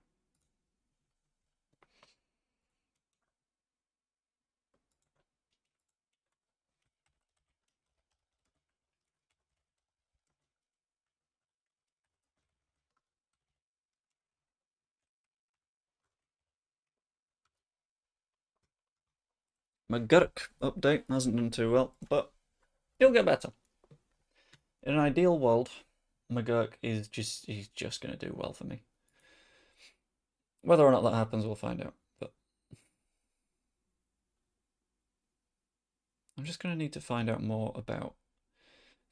McGurk update hasn't done too well, but he'll get better. In an ideal world, McGurk is he's just going to do well for me. Whether or not that happens, we'll find out. But I'm just going to need to find out more about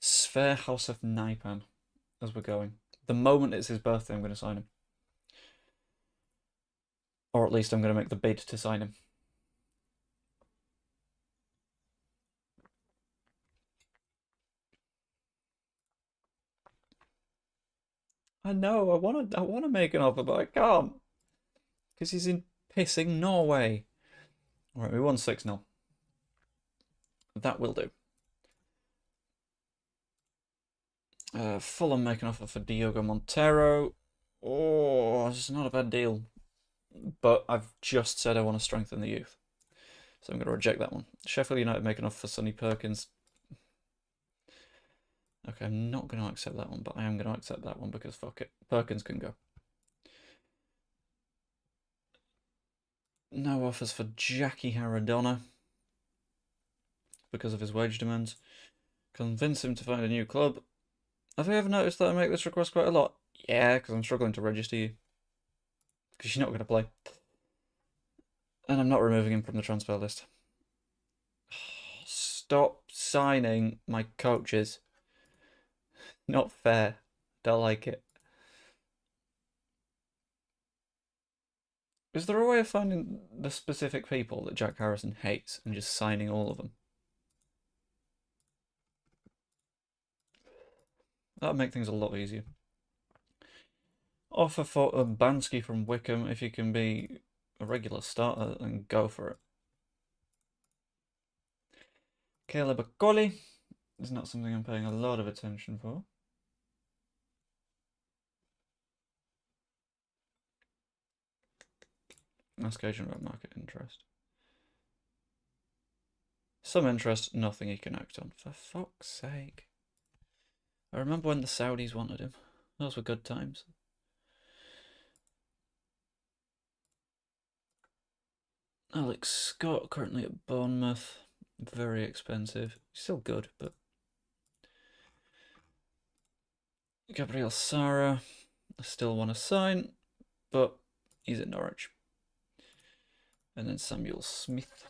Sver House of Naipan as we're going. The moment it's his birthday, I'm going to sign him. Or at least I'm going to make the bid to sign him. I know, I want to make an offer, but I can't. Because he's in pissing Norway. Alright, we won 6-0. That will do. Fulham make an offer for Diogo Montero. Oh, it's not a bad deal. But I've just said I want to strengthen the youth. So I'm going to reject that one. Sheffield United make an offer for Sonny Perkins. Okay, I'm not going to accept that one, but I am going to accept that one because fuck it. Perkins can go. No offers for Jackie Haradonna because of his wage demands. Convince him to find a new club. Have you ever noticed that I make this request quite a lot? Yeah, because I'm struggling to register you. Because you're not going to play. And I'm not removing him from the transfer list. Stop signing my coaches. Not fair. Don't like it. Is there a way of finding the specific people that Jack Harrison hates and just signing all of them? That'd make things a lot easier. Offer for Urbanski from Wickham if you can be a regular starter and go for it. Caleb Akoli is not something I'm paying a lot of attention for. Ask agent about market interest. Some interest, nothing he can act on. For fuck's sake. I remember when the Saudis wanted him. Those were good times. Alex Scott, currently at Bournemouth. Very expensive. Still good, but... Gabriel Sara. I still want to sign, but he's at Norwich. And then Samuel Smith.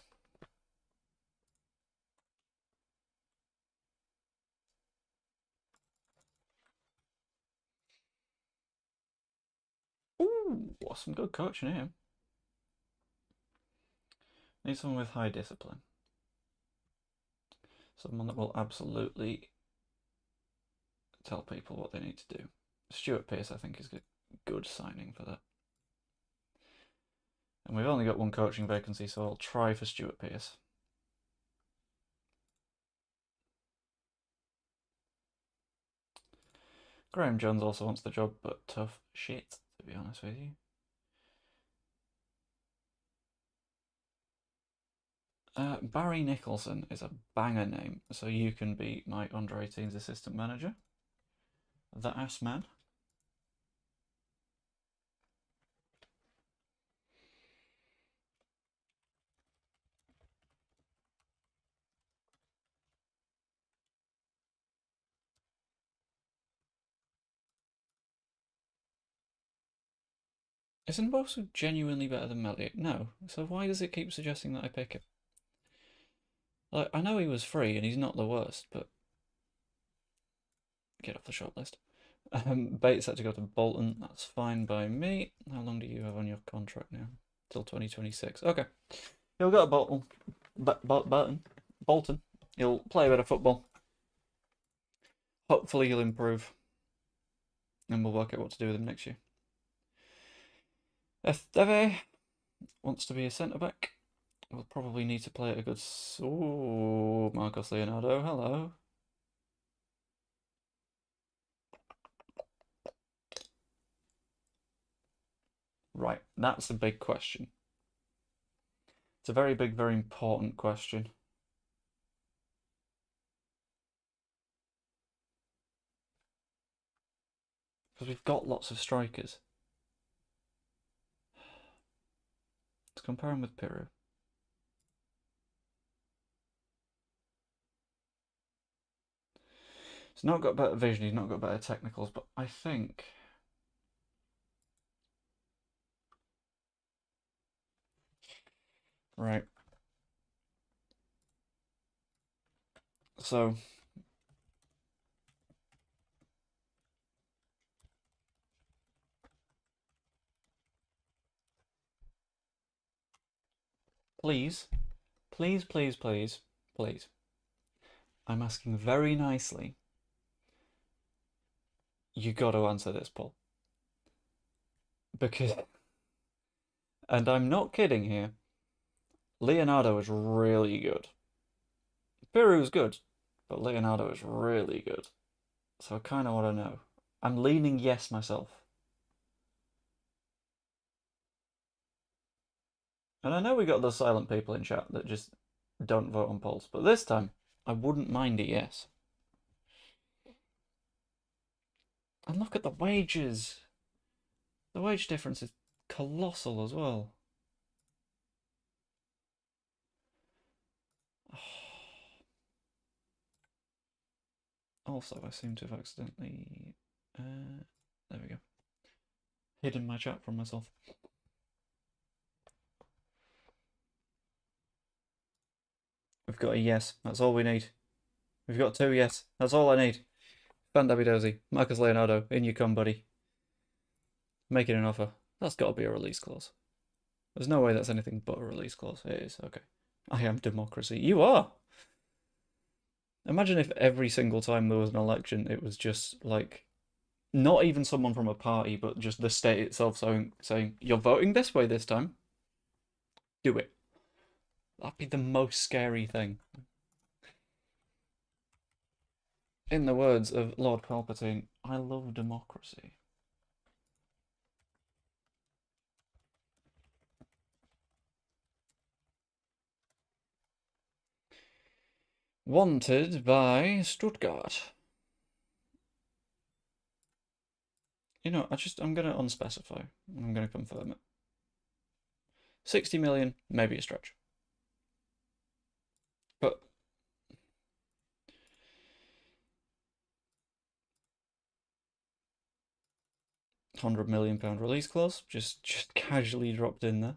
Ooh, some good coaching here. Need someone with high discipline. Someone that will absolutely tell people what they need to do. Stuart Pearce, I think, is a good signing for that. And we've only got one coaching vacancy, so I'll try for Stuart Pearce. Graham Jones also wants the job, but tough shit, to be honest with you. Barry Nicholson is a banger name, so you can be my under-18s assistant manager. The ass man. Is Nwosu genuinely better than Melliot? No. So why does it keep suggesting that I pick him? Like, I know he was free and he's not the worst, but get off the short list. Bates had to go to Bolton. That's fine by me. How long do you have on your contract now? Till 2026. Okay. He'll go to Bolton. Bolton. He'll play a bit of football. Hopefully he'll improve. And we'll work out what to do with him next year. Esteve wants to be a centre-back. We'll probably need to play at a good... Ooh, Marcos Leonardo, hello. Right, that's a big question. It's a very big, very important question. Because we've got lots of strikers. Let's compare him with Piru. He's not got better vision, he's not got better technicals, but I think... Right. So... Please, please, please, please, please. I'm asking very nicely. You got to answer this, Paul. Because... And I'm not kidding here. Leonardo is really good. Piru's good, but Leonardo is really good. So I kind of want to know. I'm leaning yes myself. And I know we got those silent people in chat that just don't vote on polls, but this time I wouldn't mind a yes. And look at the wages. The wage difference is colossal as well. Also, I seem to have accidentally... there we go. Hidden my chat from myself. We've got a yes. That's all we need. We've got 2 yes. That's all I need. Van Davidozi, Marcus Leonardo, in you come, buddy. Making an offer. That's got to be a release clause. There's no way that's anything but a release clause. It is. Okay. I am democracy. You are! Imagine if every single time there was an election, it was just like... Not even someone from a party, but just the state itself saying, you're voting this way this time. Do it. That'd be the most scary thing. In the words of Lord Palpatine, I love democracy. Wanted by Stuttgart. You know, I'm going to unspecify. I'm going to confirm it. 60 million, maybe a stretch. But £100 million release clause, just casually dropped in there.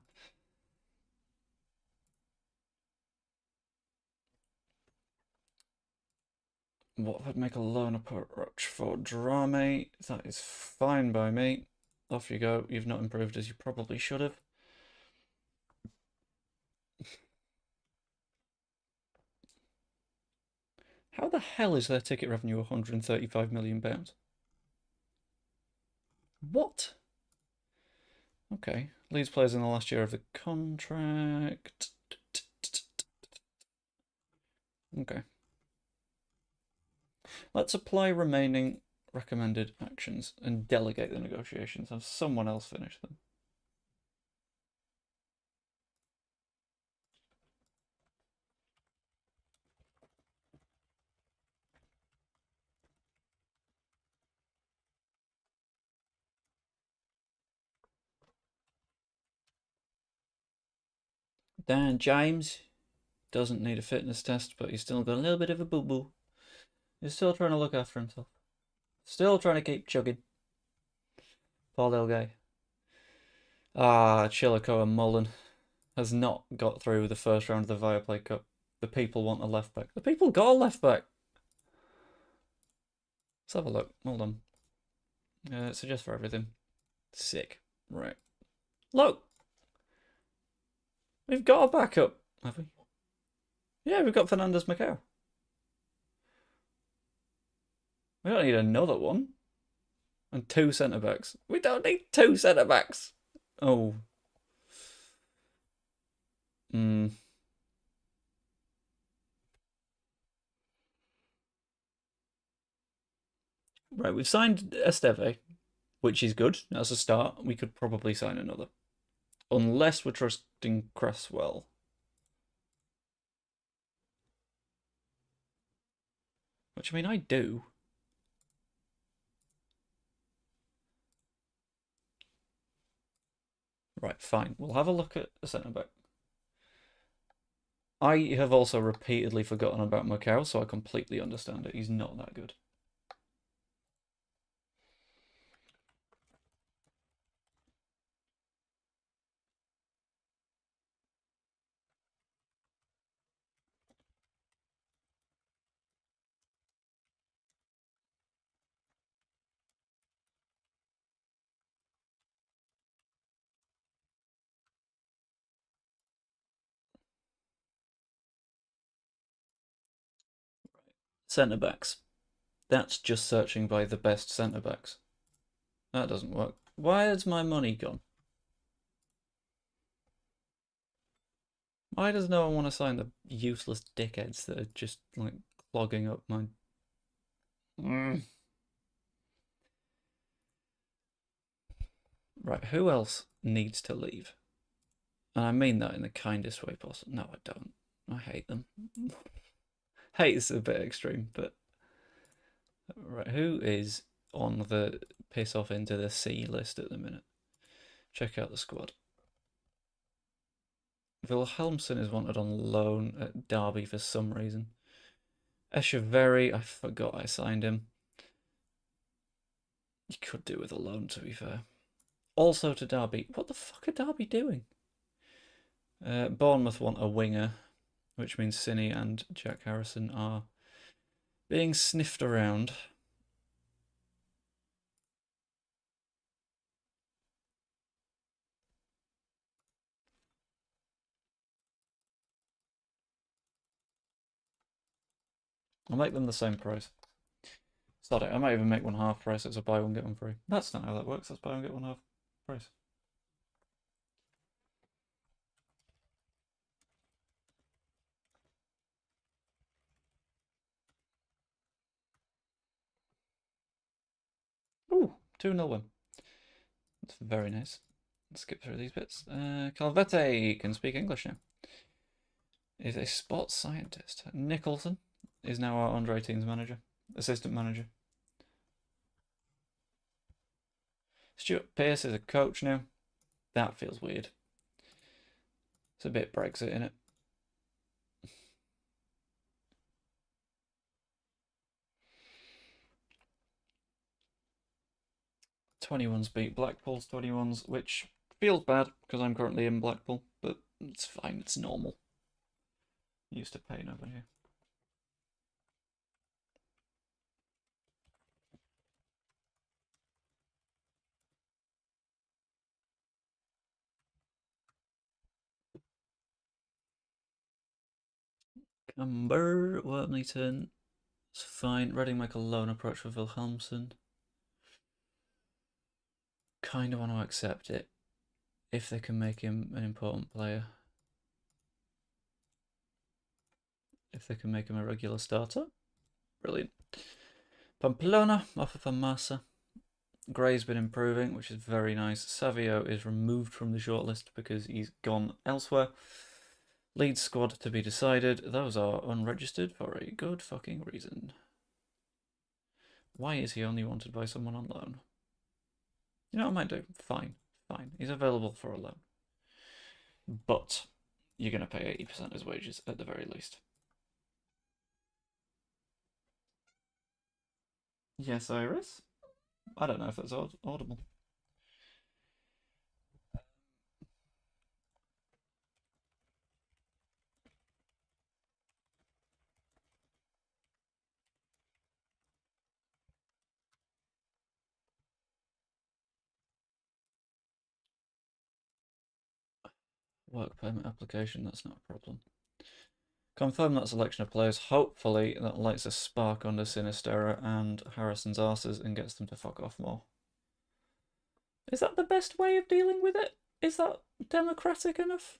What would make a loan approach for Drame? That is fine by me. Off you go. You've not improved as you probably should have. How the hell is their ticket revenue £135 million? What? Okay. Leeds players in the last year of the contract. Okay. Let's apply remaining recommended actions and delegate the negotiations. Have someone else finish them. Dan James doesn't need a fitness test, but he's still got a little bit of a boo-boo. He's still trying to look after himself. Still trying to keep chugging. Poor little guy. Chillico and Mullen has not got through the first round of the Viaplay Cup. The people want a left back. The people got a left back. Let's have a look. Hold on. Suggest for everything. Sick. Right. Look! We've got a backup, have we? Yeah, we've got Fernandez Macau. We don't need another one. And 2 centre backs. We don't need 2 centre backs. Oh. Hmm. Right, we've signed Esteve, which is good. That's a start. We could probably sign another. Unless we're trusting Cresswell. Which, I mean, I do. Right, fine. We'll have a look at a centre back. I have also repeatedly forgotten about Macau, so I completely understand it. He's not that good. Centre backs. That's just searching by the best centre backs. That doesn't work. Why has my money gone? Why does no one want to sign the useless dickheads that are just like clogging up my. Right, who else needs to leave? And I mean that in the kindest way possible. No, I don't. I hate them. Hate is a bit extreme, but right, who is on the piss off into the C list at the minute? Check out the squad. Wilhelmsen is wanted on loan at Derby for some reason. Echeverry, I forgot I signed him. You could do with a loan, to be fair. Also to Derby. What the fuck are Derby doing? Bournemouth want a winger, which means Cine and Jack Harrison are being sniffed around. I'll make them the same price. Sod it, I might even make one half price. It's a buy one, get one free. That's not how that works. That's buy one, get one half price. 2-0 win. That's very nice. Let's skip through these bits. Calvete can speak English now. Is a sports scientist. Nicholson is now our under 18s manager, assistant manager. Stuart Pearce is a coach now. That feels weird. It's a bit Brexit, innit? '21s beat Blackpool's 21s, which feels bad because I'm currently in Blackpool, but it's fine, it's normal. Used to pain over here. Cumber, Wormleyton. It's fine. Reading make a lone approach for Wilhelmsen. Kind of want to accept it if they can make him an important player. If they can make him a regular starter. Brilliant. Pamplona, offer for Massa. Gray's been improving, which is very nice. Savio is removed from the shortlist because he's gone elsewhere. Leeds squad to be decided. Those are unregistered for a good fucking reason. Why is he only wanted by someone on loan? You know what I might do? Fine. Fine. He's available for a loan. But you're going to pay 80% his wages at the very least. Yes, Iris? I don't know if that's audible. Work permit application, that's not a problem. Confirm that selection of players. Hopefully that lights a spark under Sinistera and Harrison's arses and gets them to fuck off more. Is that the best way of dealing with it? Is that democratic enough?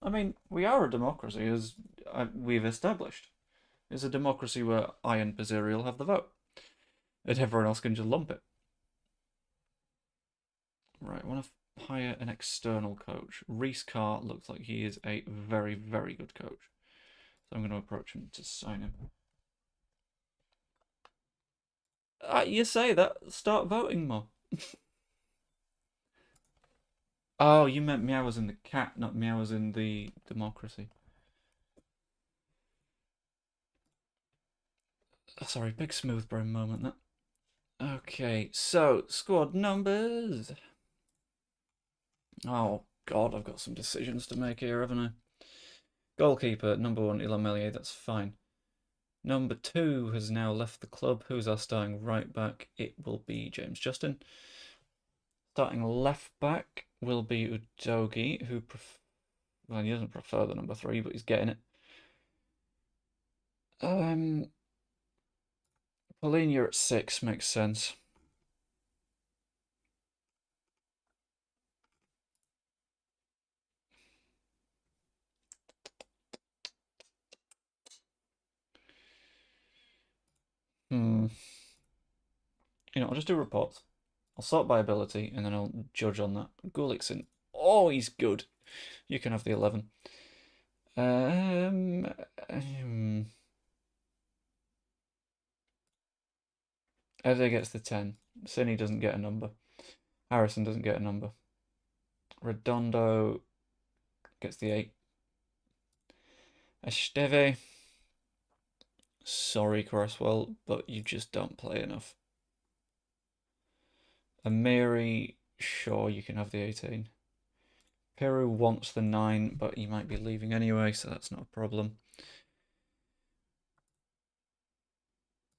I mean, we are a democracy, as we've established. It's a democracy where I and Bazirial have the vote. And everyone else can just lump it. Right, I want to hire an external coach. Reece Carr looks like he is a very, very good coach. So I'm going to approach him to sign him. You say that. Start voting more. Oh, you meant Meow was in the cat, not Meow was in the democracy. Sorry, big smooth brain moment that. Okay, so squad numbers. Oh god, I've got some decisions to make here, haven't I? Goalkeeper, number 1, Ilan Melier, that's fine. Number 2 has now left the club. Who's our starting right back? It will be James Justin. Starting left back will be Udogi, who well, he doesn't prefer the number 3, but he's getting it. Pauline, you're at 6, makes sense. You know, I'll just do reports. I'll sort by ability, and then I'll judge on that. Gullikson. Oh, he's good. You can have the 11. Eze gets the 10. Cine doesn't get a number. Harrison doesn't get a number. Redondo gets the 8. Esteve. Sorry, Cresswell, but you just don't play enough. Amiri, sure, you can have the 18. Peru wants the 9, but he might be leaving anyway, so that's not a problem.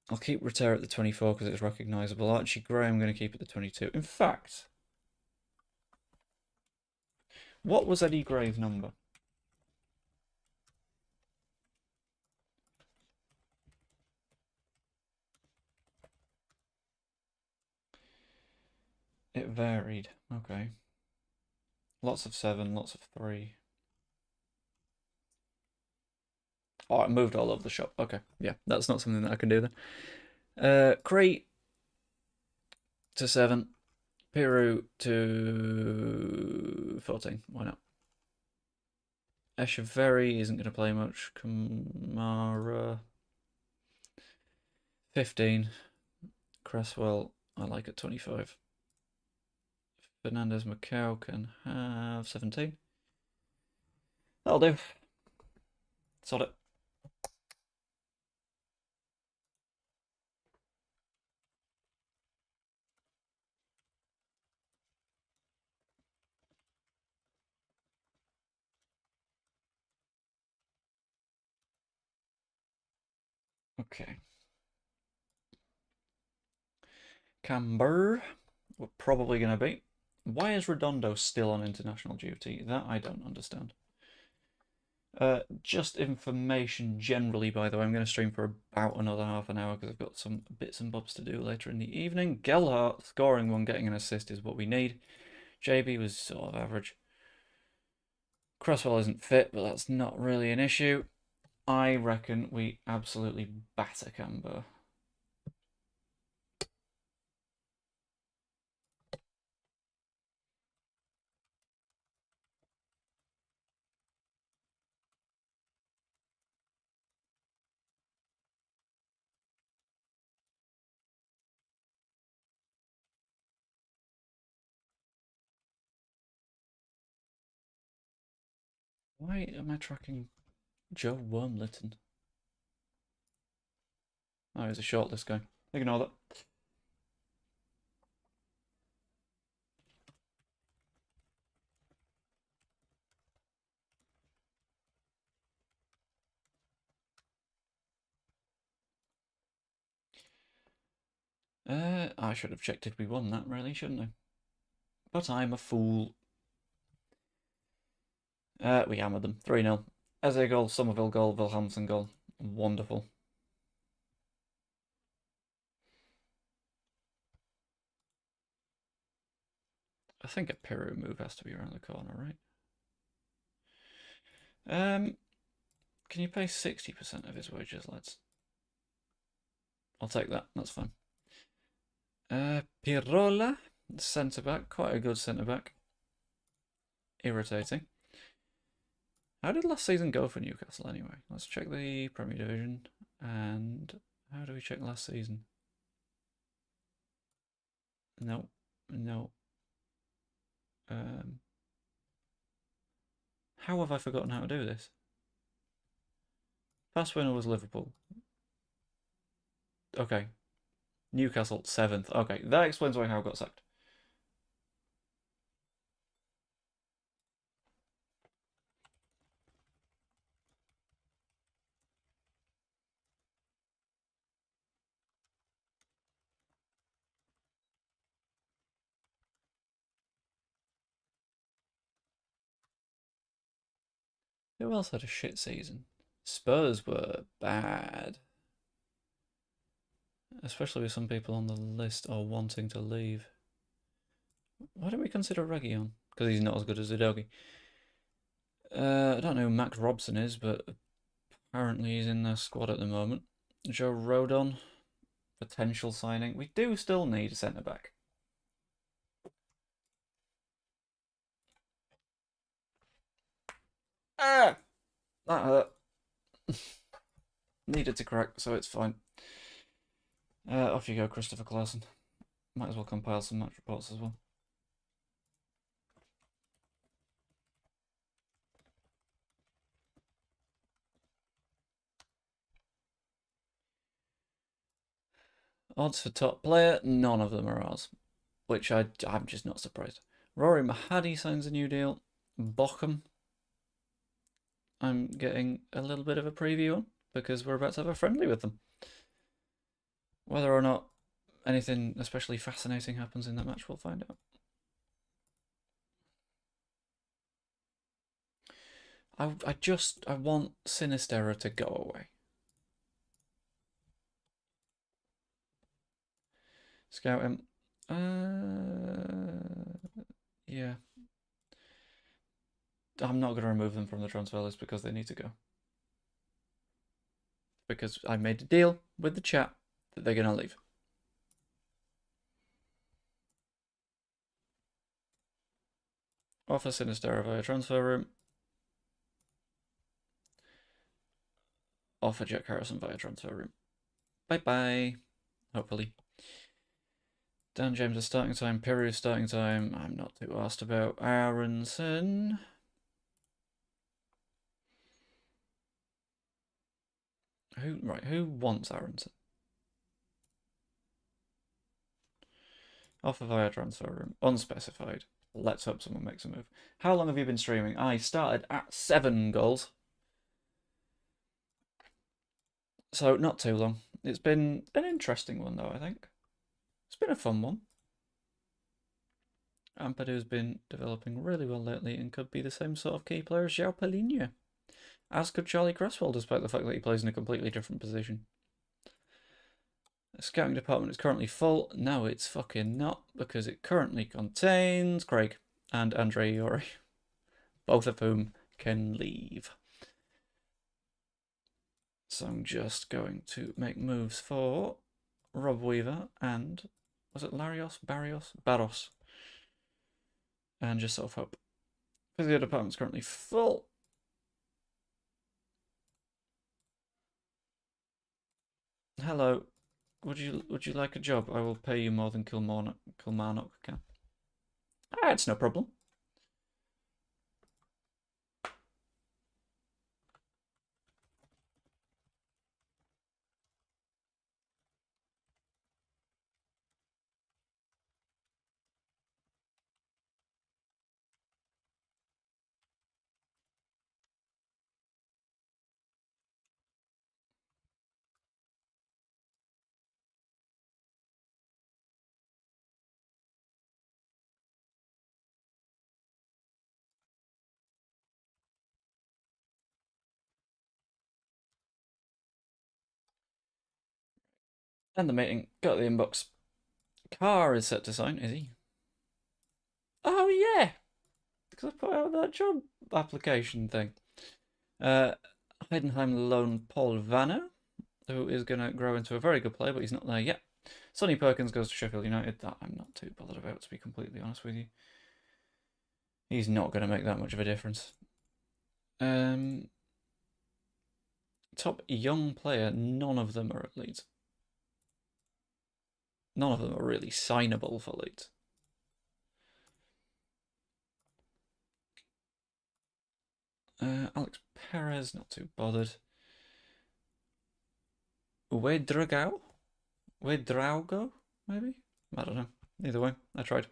I'll keep Reter at the 24 because it's recognisable. Archie Gray, I'm going to keep at the 22. In fact, what was Eddie Gray's number? It varied. Okay. Lots of 7, lots of 3. Oh, it moved all over the shop. Okay, yeah, that's not something that I can do then. Crate. to 7. Peru to 14. Why not? Echeverry isn't going to play much. Kamara 15. Cresswell, I like at 25. Fernandez Macau can have 17. That'll do. Sod it. Okay. Camber, we're probably going to be. Why is Redondo still on international duty? That I don't understand. Just information generally, by the way. I'm going to stream for about another half an hour because I've got some bits and bobs to do later in the evening. Gelhardt scoring one, getting an assist is what we need. JB was sort of average. Cresswell isn't fit, but that's not really an issue. I reckon we absolutely batter Camber. Why am I tracking Joe Wormlitten? Oh, he's a shortlist guy. Ignore that. I should have checked if we won that, really, shouldn't I? But I'm a fool. We hammered them. 3-0. Eze goal, Somerville goal, Wilhelmsen goal. Wonderful. I think a Peru move has to be around the corner, right? Can you pay 60% of his wages, lads? I'll take that. That's fine. Pirola, centre back, quite a good centre back. Irritating. How did last season go for Newcastle anyway? Let's check the Premier Division. And how do we check last season? No, no. How have I forgotten how to do this? Past winner was Liverpool. Okay. Newcastle, 7th. Okay, that explains why Howe got sacked. Who else had a shit season? Spurs were bad. Especially with some people on the list or wanting to leave. Why don't we consider Reguilon? Because he's not as good as Udogie. I don't know who Max Robson is, but apparently he's in their squad at the moment. Joe Rodon, potential signing. We do still need a centre back. Ah! That hurt. Needed to correct, so it's fine. Off you go, Christopher Clausen. Might as well compile some match reports as well. Odds for top player, none of them are ours, which I'm just not surprised. Rory Mahadi signs a new deal. Bochum, I'm getting a little bit of a preview on because we're about to have a friendly with them. Whether or not anything especially fascinating happens in that match, we'll find out. I want Sinistera to go away. Scout him. Yeah. I'm not going to remove them from the transfer list because they need to go. Because I made a deal with the chat that they're going to leave. Offer Sinistera via transfer room. Offer Jack Harrison via transfer room. Bye-bye. Hopefully. Dan James is starting time. Piru starting time. I'm not too asked about Aronson. Who wants Aronson? Offer via transfer room. Unspecified. Let's hope someone makes a move. How long have you been streaming? I started at 7 goals. So, not too long. It's been an interesting one, though, I think. It's been a fun one. Ampadu's been developing really well lately and could be the same sort of key player as João Palhinha. As could Charlie Cresswell, despite the fact that he plays in a completely different position. The scouting department is currently full. No, it's fucking not, because it currently contains Craig and Andre Iori, both of whom can leave. So I'm just going to make moves for Rob Weaver and, was it Barros. And just sort of hope. Because the department's currently full. Hello. Would you like a job? I will pay you more than Kilmarnock can. Ah, it's no problem. And the meeting. Got the inbox. Carr is set to sign, is he? Oh, yeah! Because I put out that job application thing. Heidenheim loan Paul Vanner, who is going to grow into a very good player, but he's not there yet. Sonny Perkins goes to Sheffield United. That I'm not too bothered about, to be completely honest with you. He's not going to make that much of a difference. Top young player, none of them are at Leeds. None of them are really signable for Leeds. Alex Perez, not too bothered. Wedraugo, maybe? I don't know. Either way, I tried.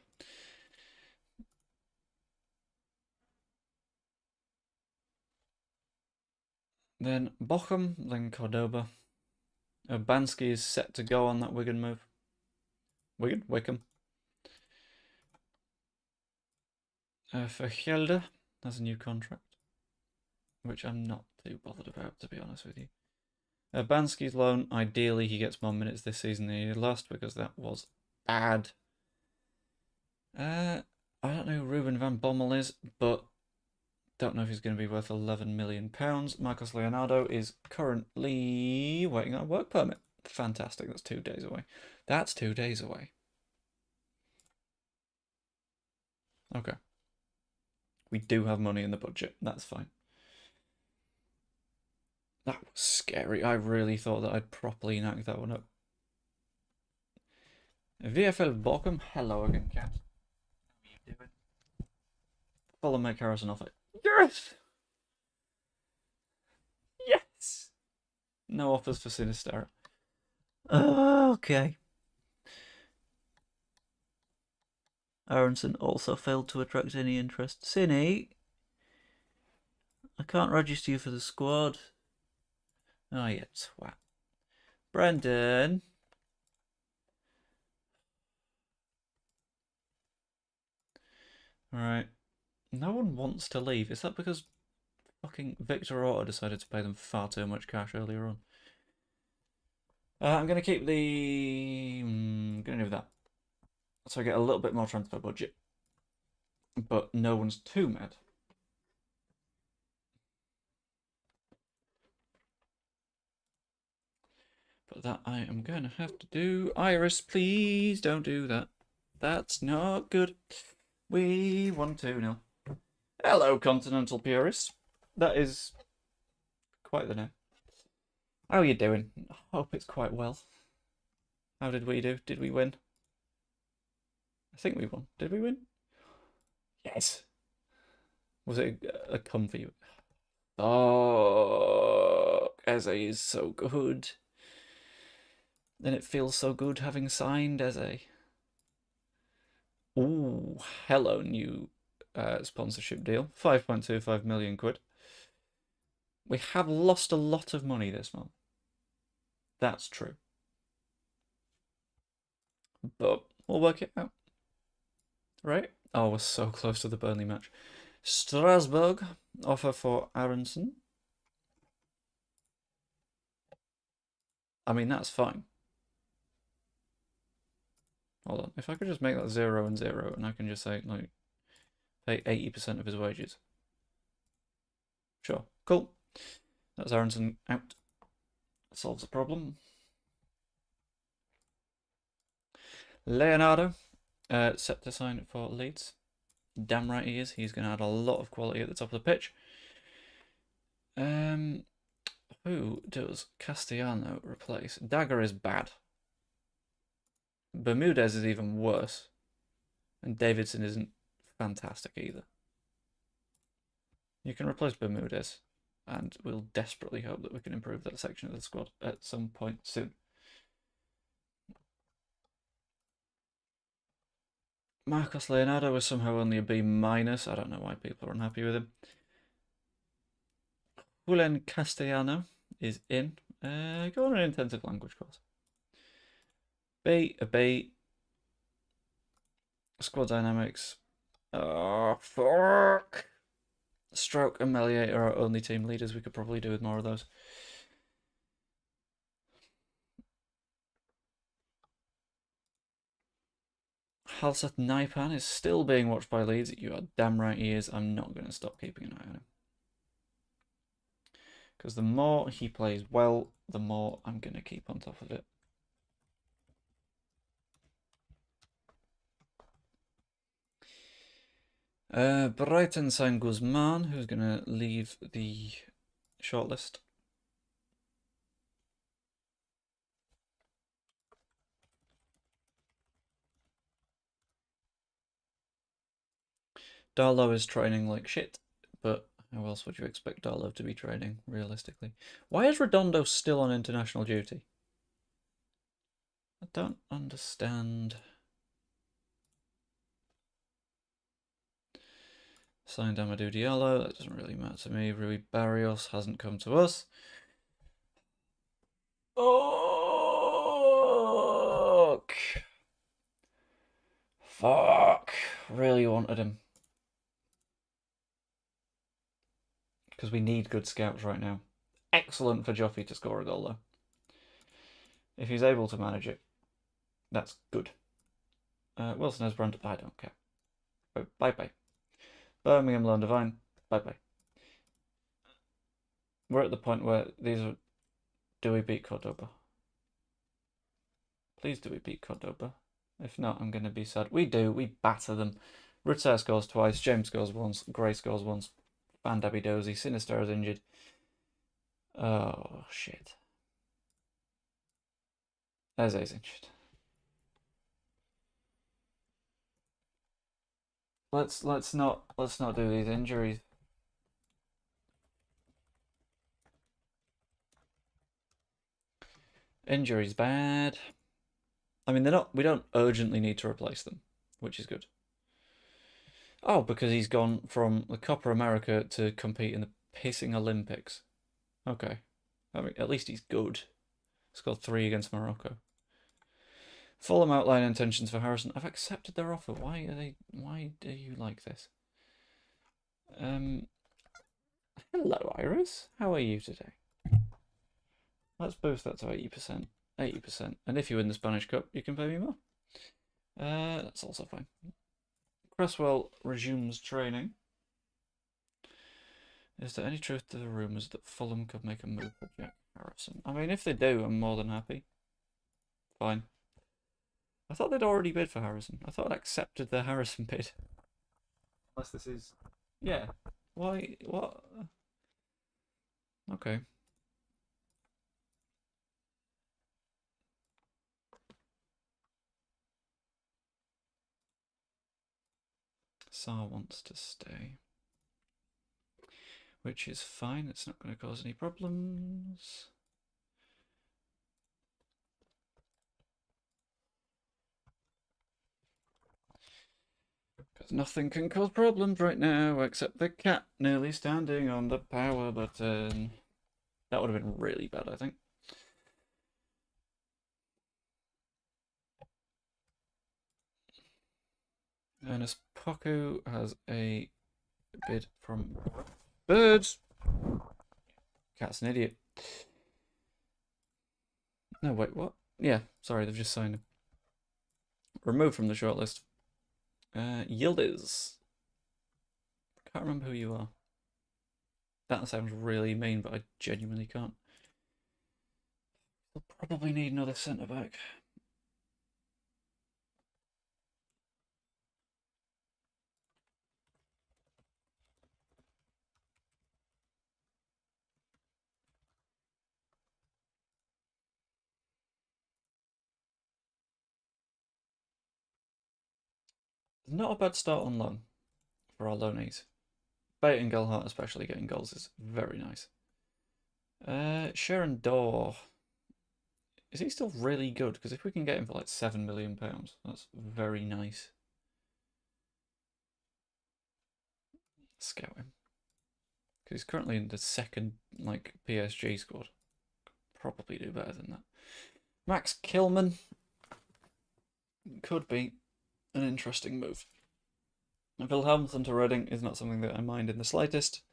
Then Bochum, then Cordoba. Urbanski is set to go on that Wigan move. Wickham. Vergelder has a new contract, which I'm not too bothered about, to be honest with you. Urbanski's loan, ideally he gets more minutes this season than he did last, because that was bad. I don't know who Ruben van Bommel is, but don't know if he's going to be worth £11 million. Marcos Leonardo is currently waiting on a work permit. Fantastic, that's 2 days away. That's 2 days away. Okay. We do have money in the budget, that's fine. That was scary. I really thought that I'd properly knock that one up. VFL Bochum, hello again, cat. How are you doing? Follow Mike Harrison off it. Yes! Yes! No offers for Sinistera. Okay. Aronson also failed to attract any interest. Cine, I can't register you for the squad. Oh, yeah, twat. Brendan. Alright. No one wants to leave. Is that because fucking Victor Orta decided to pay them far too much cash earlier on? I'm going to keep the... I'm going to do that. So I get a little bit more transfer budget. But no one's too mad. But that I am going to have to do. Iris, please don't do that. That's not good. We won 2-0. Hello, Continental Purist. That is quite the name. How are you doing? I hope it's quite well. How did we do? Did we win? I think we won. Did we win? Yes. Was it a comfy? Oh, Eze is so good. Then it feels so good having signed Eze. Ooh, hello, new sponsorship deal. 5.25 million quid. We have lost a lot of money this month. That's true. But we'll work it out. Right? Oh, we're so close to the Burnley match. Strasbourg offer for Aronson. I mean, that's fine. Hold on. If I could just make that 0 and 0, and I can just say, like, pay 80% of his wages. Sure. Cool. That's Aronson out. Solves the problem. Leonardo, set to sign for Leeds. Damn right he is. He's going to add a lot of quality at the top of the pitch. Who does Castellano replace? Dagger is bad. Bermudez is even worse. And Davidson isn't fantastic either. You can replace Bermudez, and we'll desperately hope that we can improve that section of the squad at some point soon. Marcos Leonardo is somehow only a B-. I don't know why people are unhappy with him. Julian Castellano is in. Go on an intensive language course. B, a B. Squad dynamics. Oh, fuck. Stroke and Melier are our only team leaders. We could probably do with more of those. Halseth Naipan is still being watched by Leeds. You are damn right he is. I'm not going to stop keeping an eye on him. Because the more he plays well, the more I'm going to keep on top of it. Brighton signed Guzman, who's going to leave the shortlist. Darlow is training like shit, but how else would you expect Darlow to be training, realistically? Why is Redondo still on international duty? I don't understand. Signed Amadou Diallo, that doesn't really matter to me. Rui Barrios hasn't come to us. Fuck! Fuck! Really wanted him. Because we need good scouts right now. Excellent for Joffy to score a goal, though. If he's able to manage it, that's good. Wilson Esbrand, I don't care. Bye-bye. Birmingham Lone Divine, bye-bye. We're at the point where these are... Do we beat Cordoba? Please do we beat Cordoba? If not, I'm going to be sad. We do. We batter them. Rutter scores twice. James scores once. Gray scores once. Van Dabby Dozy. Sinister is injured. Oh, shit. Eze's injured. Let's not do these injuries. Injuries bad. I mean, they're not. We don't urgently need to replace them, which is good. Oh, because he's gone from the Copa America to compete in the pissing Olympics. Okay. I mean, at least he's good. Scored 3 against Morocco. Fulham outline intentions for Harrison. I've accepted their offer. Why do you like this? Hello, Iris. How are you today? Let's boost that to 80%. 80%. And if you win the Spanish Cup, you can pay me more. That's also fine. Cresswell resumes training. Is there any truth to the rumours that Fulham could make a move for Jack Harrison? I mean, if they do, I'm more than happy. Fine. I thought they'd already bid for Harrison. I thought I'd accepted the Harrison bid. Unless this is Yeah. Why? What? Okay. Sar wants to stay, which is fine. It's not going to cause any problems. Because nothing can cause problems right now except the cat nearly standing on the power button. That would have been really bad, I think. Ernest Poku has a bid from Birds. Cat's an idiot. No, wait, what? Yeah, sorry, they've just signed him. Removed from the shortlist. Yildiz. Can't remember who you are. That sounds really mean, but I genuinely can't. We'll probably need another centre back. Not a bad start on loan for our loanees. Bate and Gelhart especially getting goals is very nice. Sharon Daw. Is he still really good? Because if we can get him for like £7 million, that's very nice. Scout him. Because he's currently in the second like PSG squad. Probably do better than that. Max Kilman could be an interesting move. Wilhelmsen to Reading is not something that I mind in the slightest.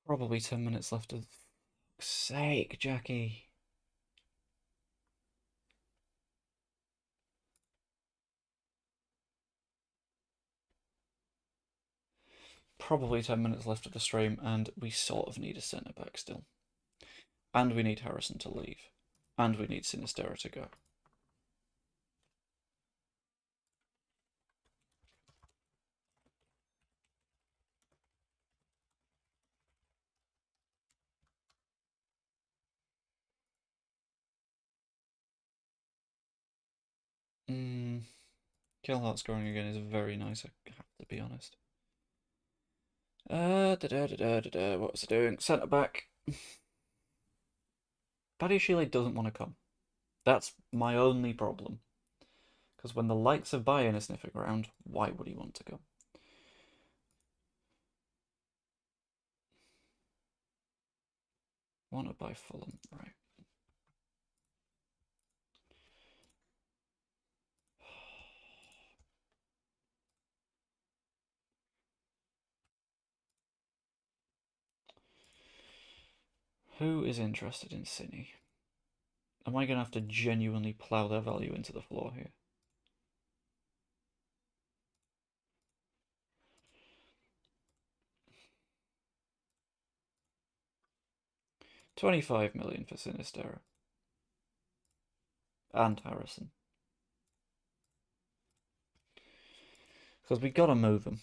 Probably 10 minutes left of sake, Jackie. Probably 10 minutes left of the stream, and we sort of need a centre back still. And we need Harrison to leave. And we need Sinistera to go. Kilhart scoring again is very nice, I have to be honest. What was I doing? Centre back. Badiashile doesn't want to come. That's my only problem. Because when the likes of Bayern are sniffing around, why would he want to go? Wanted by Fulham, right. Who is interested in Cine? Am I going to have to genuinely plough their value into the floor here? £25 million for Sinistera. And Harrison. Because we got to move him.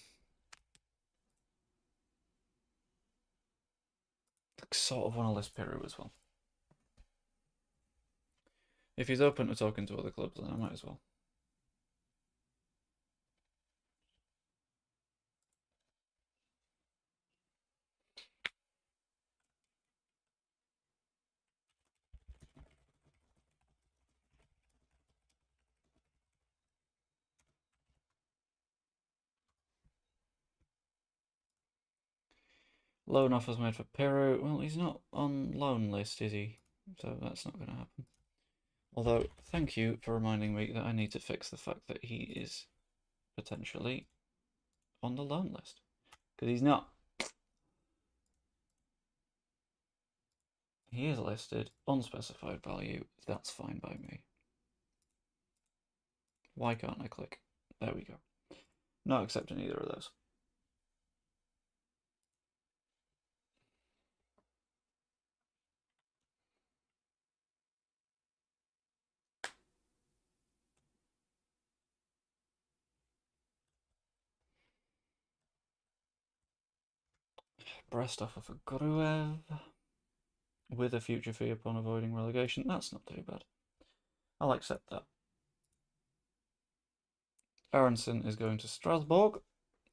I sort of want to list Peru as well. If he's open to talking to other clubs, then I might as well. Loan offers made for Peru. Well, he's not on loan list, is he? So that's not going to happen. Although, thank you for reminding me that I need to fix the fact that he is potentially on the loan list. Because he's not. He is listed, unspecified value. That's fine by me. Why can't I click? There we go. Not accepting either of those. Brest offer for Gruev with a future fee upon avoiding relegation. That's not too bad. I'll accept that. Aronson is going to Strasbourg,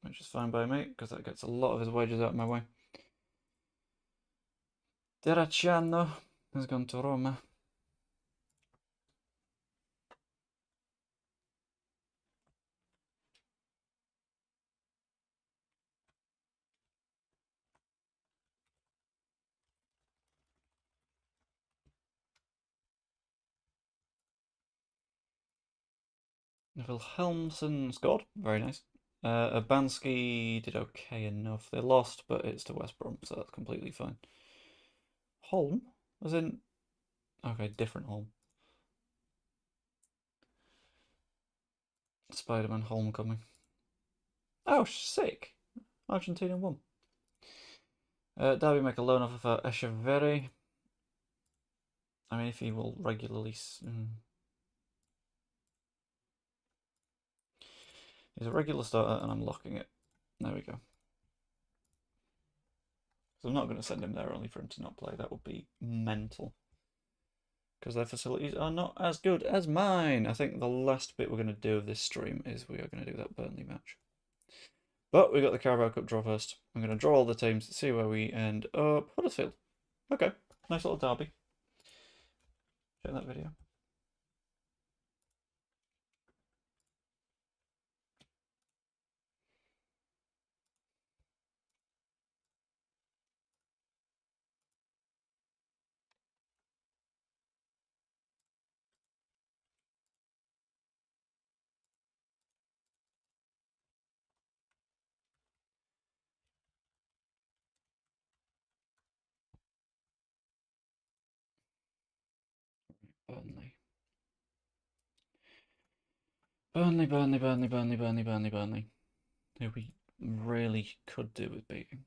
which is fine by me because that gets a lot of his wages out of my way. Terracciano has gone to Roma. Wilhelmsen scored. Very nice. Urbanski did okay enough. They lost, but it's to West Brom, so that's completely fine. Holm? As in... Okay, different Holm. Spider-Man Homecoming. Oh, sick! Argentina won. Derby make a loan offer for Echeverri. I mean, if he will regularly... He's a regular starter, and I'm locking it. There we go. So I'm not going to send him there only for him to not play. That would be mental. Because their facilities are not as good as mine. I think the last bit we're going to do of this stream is we are going to do that Burnley match. But we got the Carabao Cup draw first. I'm going to draw all the teams to see where we end up. Huddersfield. Okay, nice little derby. Check that video. Burnley. Burnley, Burnley, Burnley, Burnley, Burnley, Burnley, Burnley. Who we really could do with beating.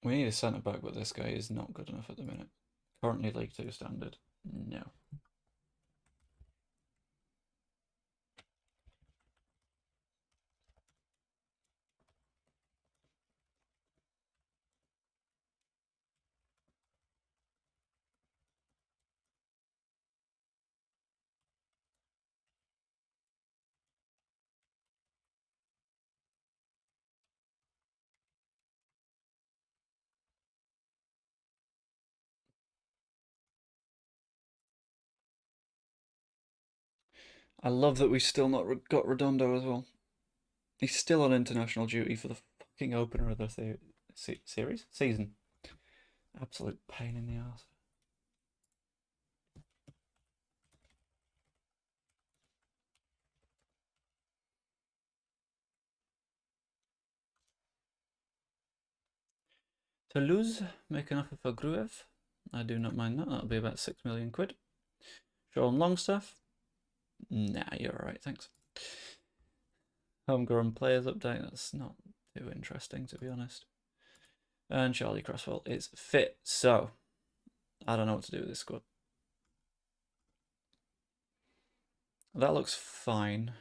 We need a centre back, but this guy is not good enough at the minute. Currently League 2 standard. No. I love that we still not got Redondo as well. He's still on international duty for the fucking opener of the season. Absolute pain in the ass. Toulouse make an offer for Gruev. I do not mind that. That'll be about 6 million quid. Sean Longstaff. Nah, you're alright, thanks. Homegrown players update. That's not too interesting, to be honest. And Charlie Crosswell is fit, so I don't know what to do with this squad. That looks fine.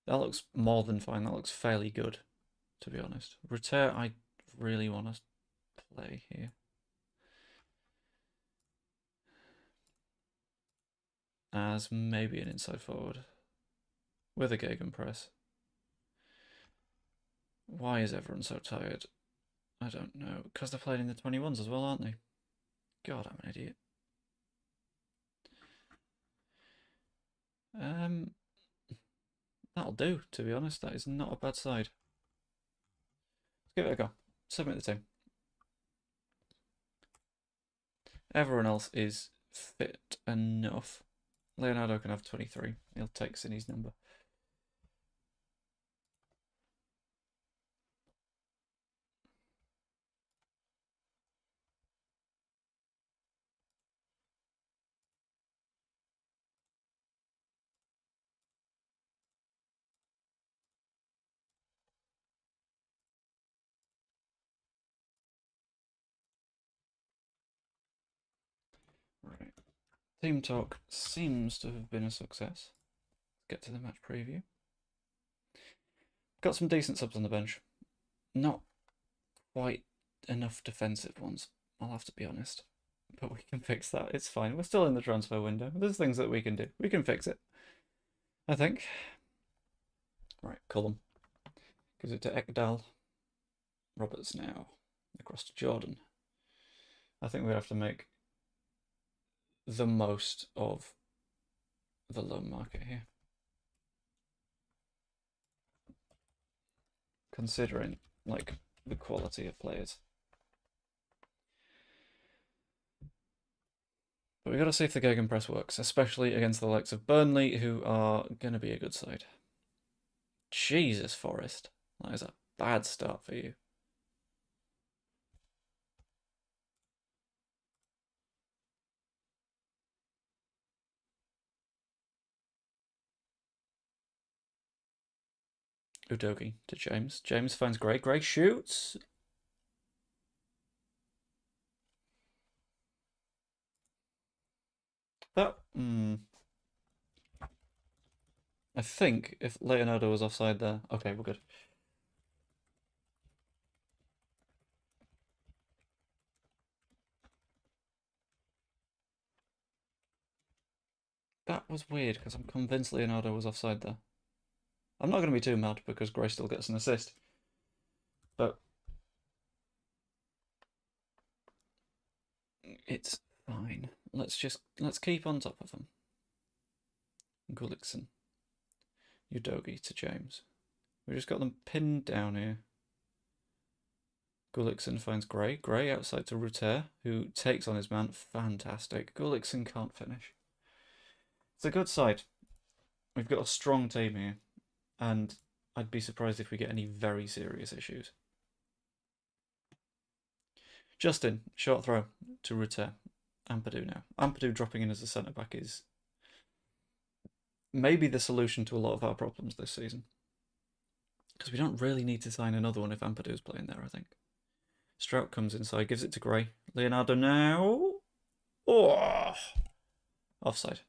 That looks more than fine. That looks fairly good, to be honest. Return, I really want to play here. As maybe an inside forward with a gegenpress. Why is everyone so tired? I don't know. Because they're playing in the 21s as well, aren't they? God, I'm an idiot. That'll do, to be honest. That is not a bad side. Let's give it a go. Submit the team. Everyone else is fit enough. Leonardo can have 23. He'll take Cine's number. Team talk seems to have been a success. Let's get to the match preview. Got some decent subs on the bench. Not quite enough defensive ones, I'll have to be honest. But we can fix that. It's fine. We're still in the transfer window. There's things that we can do. We can fix it, I think. Right, Cullum. Gives it to Ekdal. Roberts now. Across to Jordan. I think we have to make the most of the loan market here. Considering, like, the quality of players. But we've got to see if the gegenpress works, especially against the likes of Burnley, who are going to be a good side. Jesus, Forest. That is a bad start for you. Udogi to James. James finds Gray. Gray shoots. That... I think if Leonardo was offside there... Okay, we're good. That was weird, because I'm convinced Leonardo was offside there. I'm not going to be too mad, because Gray still gets an assist. But... it's fine. Let's keep on top of them. Gullikson. Udogi to James. We just got them pinned down here. Gullikson finds Gray. Gray outside to Ruter, who takes on his man. Fantastic. Gullikson can't finish. It's a good side. We've got a strong team here. And I'd be surprised if we get any very serious issues. Justin, short throw to Ruter. Ampadu now. Ampadu dropping in as a centre-back is maybe the solution to a lot of our problems this season. Because we don't really need to sign another one if Ampadu's playing there, I think. Strout comes inside, gives it to Gray. Leonardo now. Oh! Offside.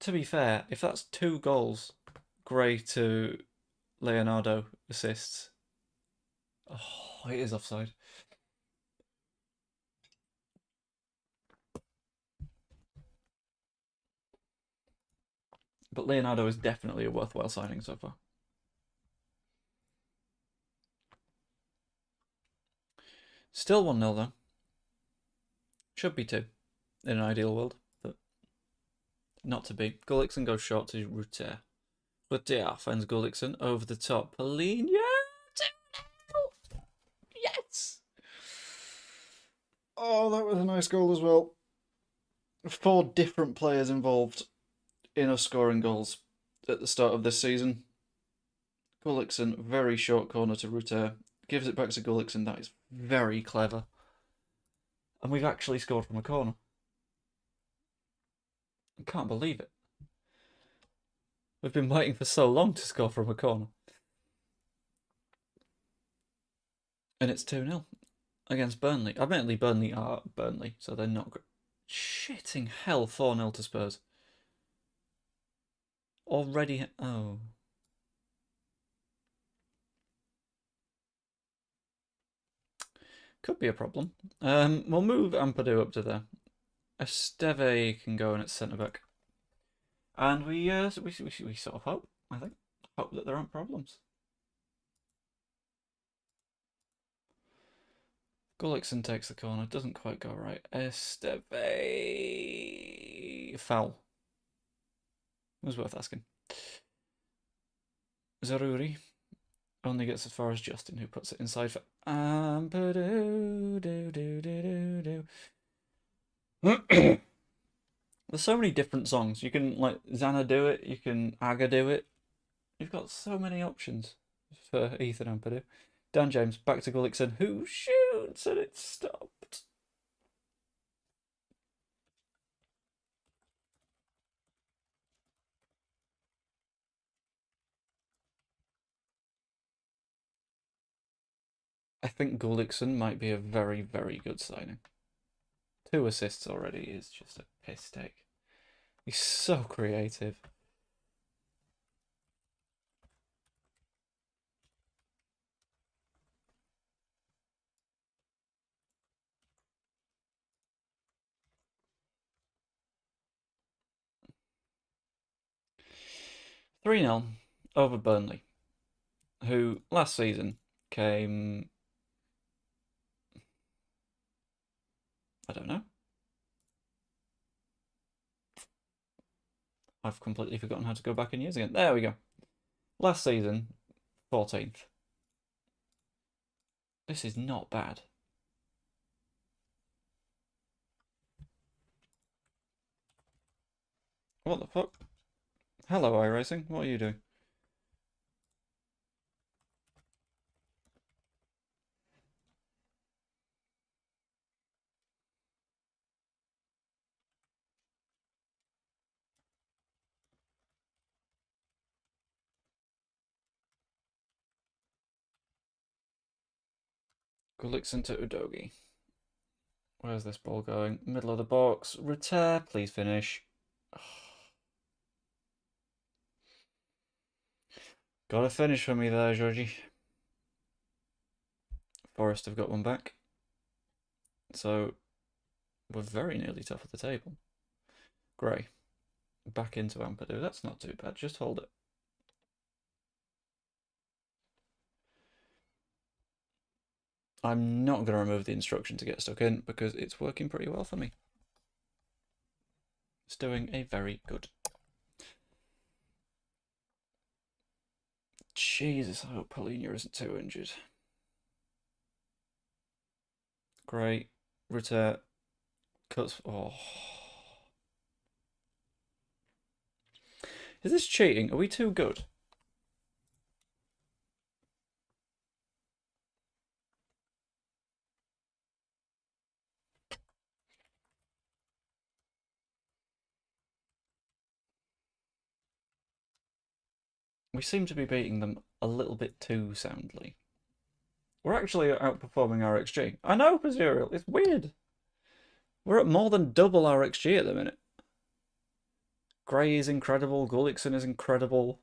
To be fair, if that's 2 goals, Gray to Leonardo assists. Oh, it is offside. But Leonardo is definitely a worthwhile signing so far. Still 1-0 though. Should be 2 in an ideal world, but not to be. Gullikson goes short to Ruter. Ruter finds Gullikson over the top. Polina! Yes! Oh, that was a nice goal as well. 4 different players involved in us scoring goals at the start of this season. Gullikson, very short corner to Ruter. Gives it back to Gullikson. That is very clever. And we've actually scored from a corner. I can't believe it. We've been waiting for so long to score from a corner. And it's 2-0 against Burnley. Admittedly, Burnley are Burnley, so they're not great. Shitting hell, 4-0 to Spurs. Already... oh. Could be a problem. We'll move Ampadu up to there. Esteve can go in at centre-back. And we sort of hope, I think. Hope that there aren't problems. Gullikson takes the corner. Doesn't quite go right. Esteve... foul. It was worth asking. Zaruri only gets as far as Justin, who puts it inside for Ampadu. There's so many different songs. You can, like, Xana do it. You can Aga do it. You've got so many options for Ethan Ampadu. Dan James, back to Gullikson, who shoots, and it's stopped. I think Gullikson might be a very, very good signing. 2 assists already is just a piss take. He's so creative. Three 0 over Burnley, who last season came. I don't know. I've completely forgotten how to go back in years again. There we go. Last season, 14th. This is not bad. What the fuck? Hello, iRacing. What are you doing? Gullikson to Udogi. Where's this ball going? Middle of the box. Return, please finish. Gotta finish for me there, Georgie. Forest have got one back. So we're very nearly top of the table. Gray. Back into Ampadu. That's not too bad. Just hold it. I'm not going to remove the instruction to get stuck in because it's working pretty well for me. It's doing a very good. Jesus, I hope Polina isn't too injured. Great. Ritter cuts. Oh. Is this cheating? Are we too good? We seem to be beating them a little bit too soundly. We're actually outperforming our XG. I know, Pazuriel. It's weird. We're at more than double our XG at the minute. Gray is incredible. Gullikson is incredible.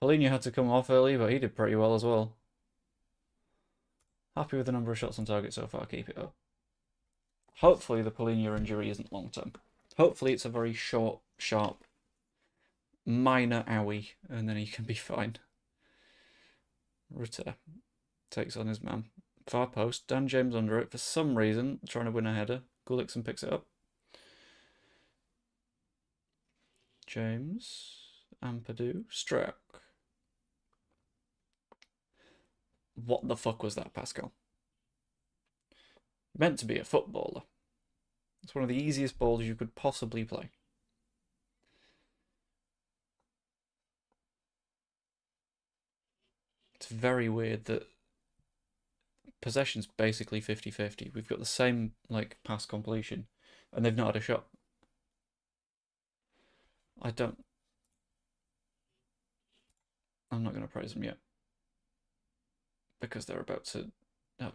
Polina had to come off early, but he did pretty well as well. Happy with the number of shots on target so far. Keep it up. Hopefully the Polina injury isn't long term. Hopefully it's a very short, sharp, minor owie, and then he can be fine. Ritter takes on his man. Far post. Dan James under it for some reason, trying to win a header. Gullikson picks it up. James. Ampadu. Struck. What the fuck was that, Pascal? Meant to be a footballer. It's one of the easiest balls you could possibly play. It's very weird that possession's basically 50-50. We've got the same like pass completion, and they've not had a shot. I'm not going to praise them yet because they're about to. Oh,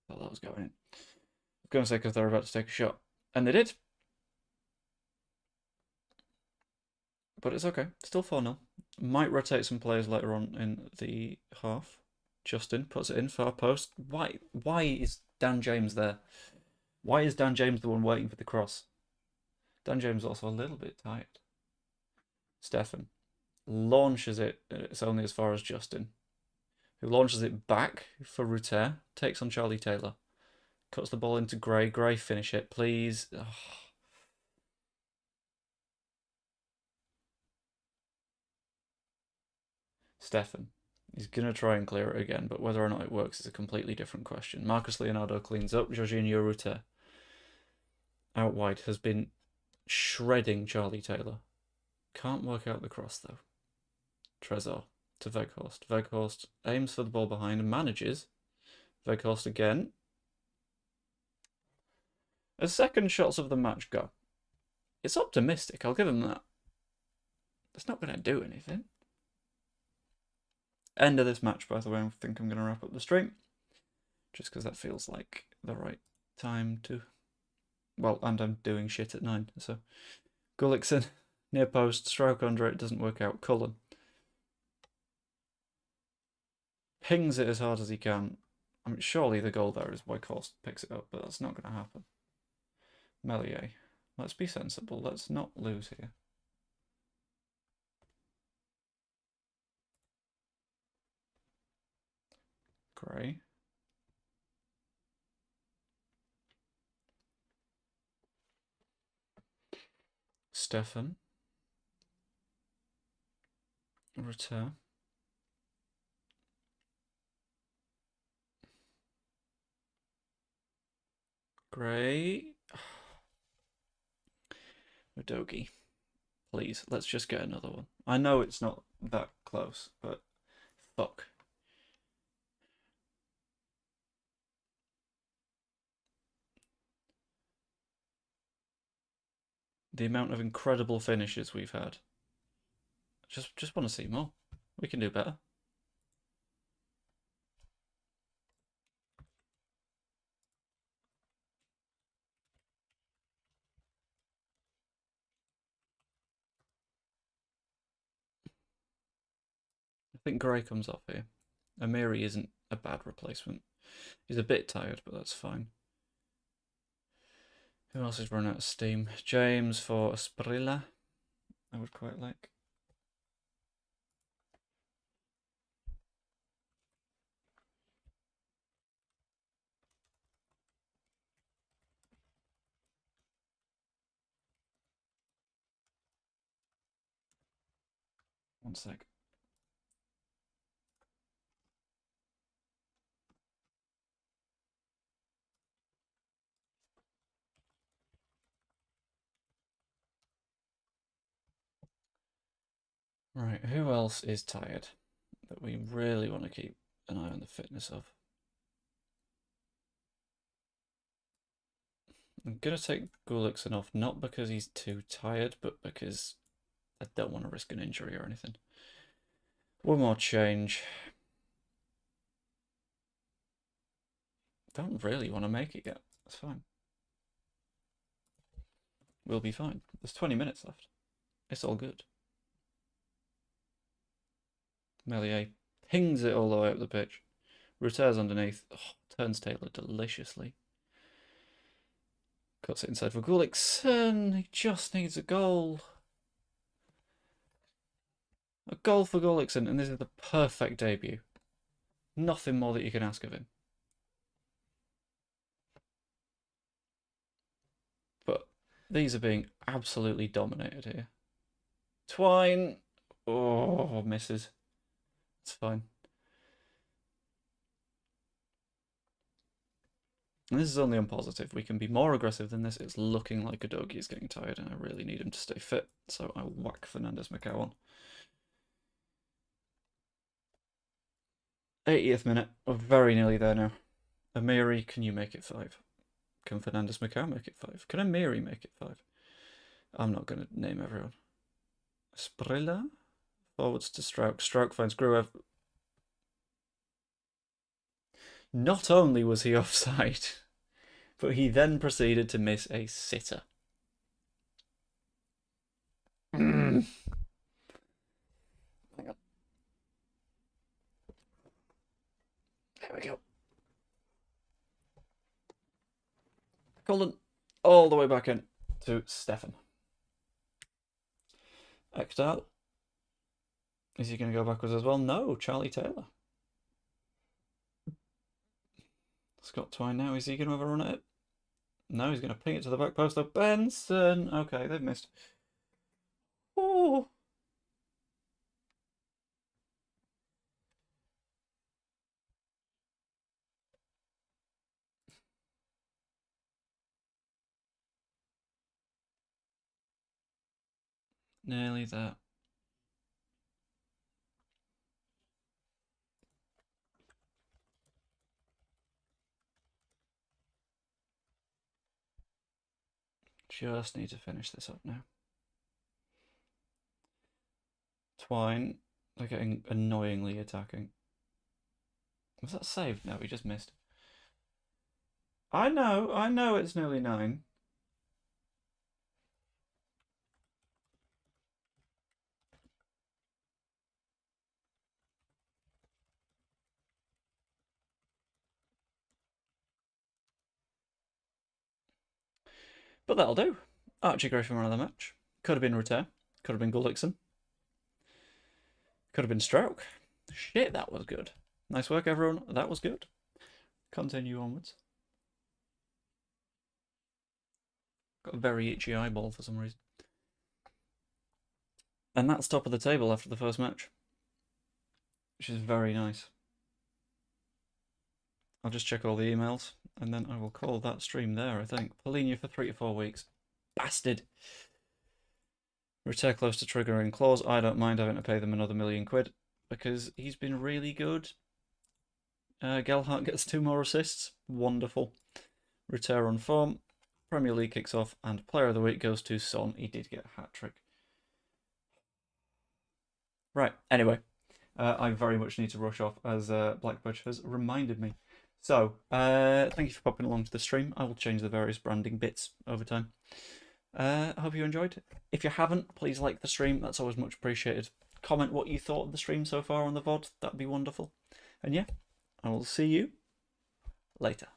thought that was going in. I was going to say because they're about to take a shot, and they did. But it's okay. Still 4-0. Might rotate some players later on in the half. Justin puts it in, far post. Why is Dan James there? Why is Dan James the one waiting for the cross? Dan James is also a little bit tired. Stefan launches it. It's only as far as Justin, who launches it back for Ruter. Takes on Charlie Taylor. Cuts the ball into Gray. Gray, finish it, please. Oh. Stefan. He's going to try and clear it again, but whether or not it works is a completely different question. Marcus Leonardo cleans up. Jorginho Rutter, out wide, has been shredding Charlie Taylor. Can't work out the cross, though. Trezor to Weghorst. Weghorst aims for the ball behind and manages. Weghorst again. As second shots of the match go, it's optimistic, I'll give him that. It's not going to do anything. End of this match, by the way. I think I'm going to wrap up the stream. just because that feels like the right time to. Well, and I'm doing shit at 9, so Gullickson, near post, stroke under it, doesn't work out. Cullen pings it as hard as he can. I mean, surely the goal there is Wyckost picks it up, but that's not going to happen. Melier, let's be sensible. Let's not lose here. Gray. Stefan. Return. Gray. Udogi. Please, let's just get another one. I know it's not that close, but fuck. The amount of incredible finishes we've had. Just want to see more. We can do better. I think Gray comes off here. Amiri isn't a bad replacement. He's a bit tired, but that's fine. Who else is run out of steam? James for Asprilla. I would quite like. One sec. Right, who else is tired that we really want to keep an eye on the fitness of? I'm going to take Gullickson off, not because he's too tired, but because I don't want to risk an injury or anything. One more change. Don't really want to make it yet. That's fine. We'll be fine. There's 20 minutes left. It's all good. Melier pings it all the way up the pitch. Router's underneath. Oh, turns Taylor deliciously. Cuts it inside for Gullickson. He just needs a goal. A goal for Gullickson, and this is the perfect debut. Nothing more that you can ask of him. But these are being absolutely dominated here. Twine. Oh, misses. It's fine. And this is only on positive. We can be more aggressive than this. It's looking like Udogi is getting tired, and I really need him to stay fit. So I whack Fernandez Macau on. 80th minute. We're very nearly there now. Amiri, can you make it 5? Can Fernandez Macau make it 5? Can Amiri make it 5? I'm not going to name everyone. Sprilla? Forwards to Stroke. Stroke finds Gruev. Not only was he offside, but he then proceeded to miss a sitter. Hang on. There we go. Cullen all the way back in to Stefan. Ekdal. Is he going to go backwards as well? No, Charlie Taylor. Scott Twine now. Is he going to have a run at it? No, he's going to ping it to the back post though. Benson. Okay, they've missed. Oh. Nearly there. Just need to finish this up now. Twine, they're getting annoyingly attacking. Was that saved? No, he just missed. I know it's nearly 9. But that'll do. Archie Griffin ran of the match. Could have been Return. Could have been Gullickson. Could have been Stroke. Shit, that was good. Nice work, everyone. That was good. Continue onwards. Got a very itchy eyeball for some reason. And that's top of the table after the first match, which is very nice. I'll just check all the emails, and then I will call that stream there, I think. Polina for 3 to 4 weeks. Bastard! Return close to triggering clause. I don't mind having to pay them another £1,000,000 because he's been really good. Gelhardt gets 2 more assists. Wonderful. Return on form. Premier League kicks off, and Player of the Week goes to Son. He did get a hat-trick. Right, anyway. I very much need to rush off, as Blackburn has reminded me. So, thank you for popping along to the stream. I will change the various branding bits over time. I hope you enjoyed. If you haven't, please like the stream. That's always much appreciated. Comment what you thought of the stream so far on the VOD. That'd be wonderful. And yeah, I will see you later.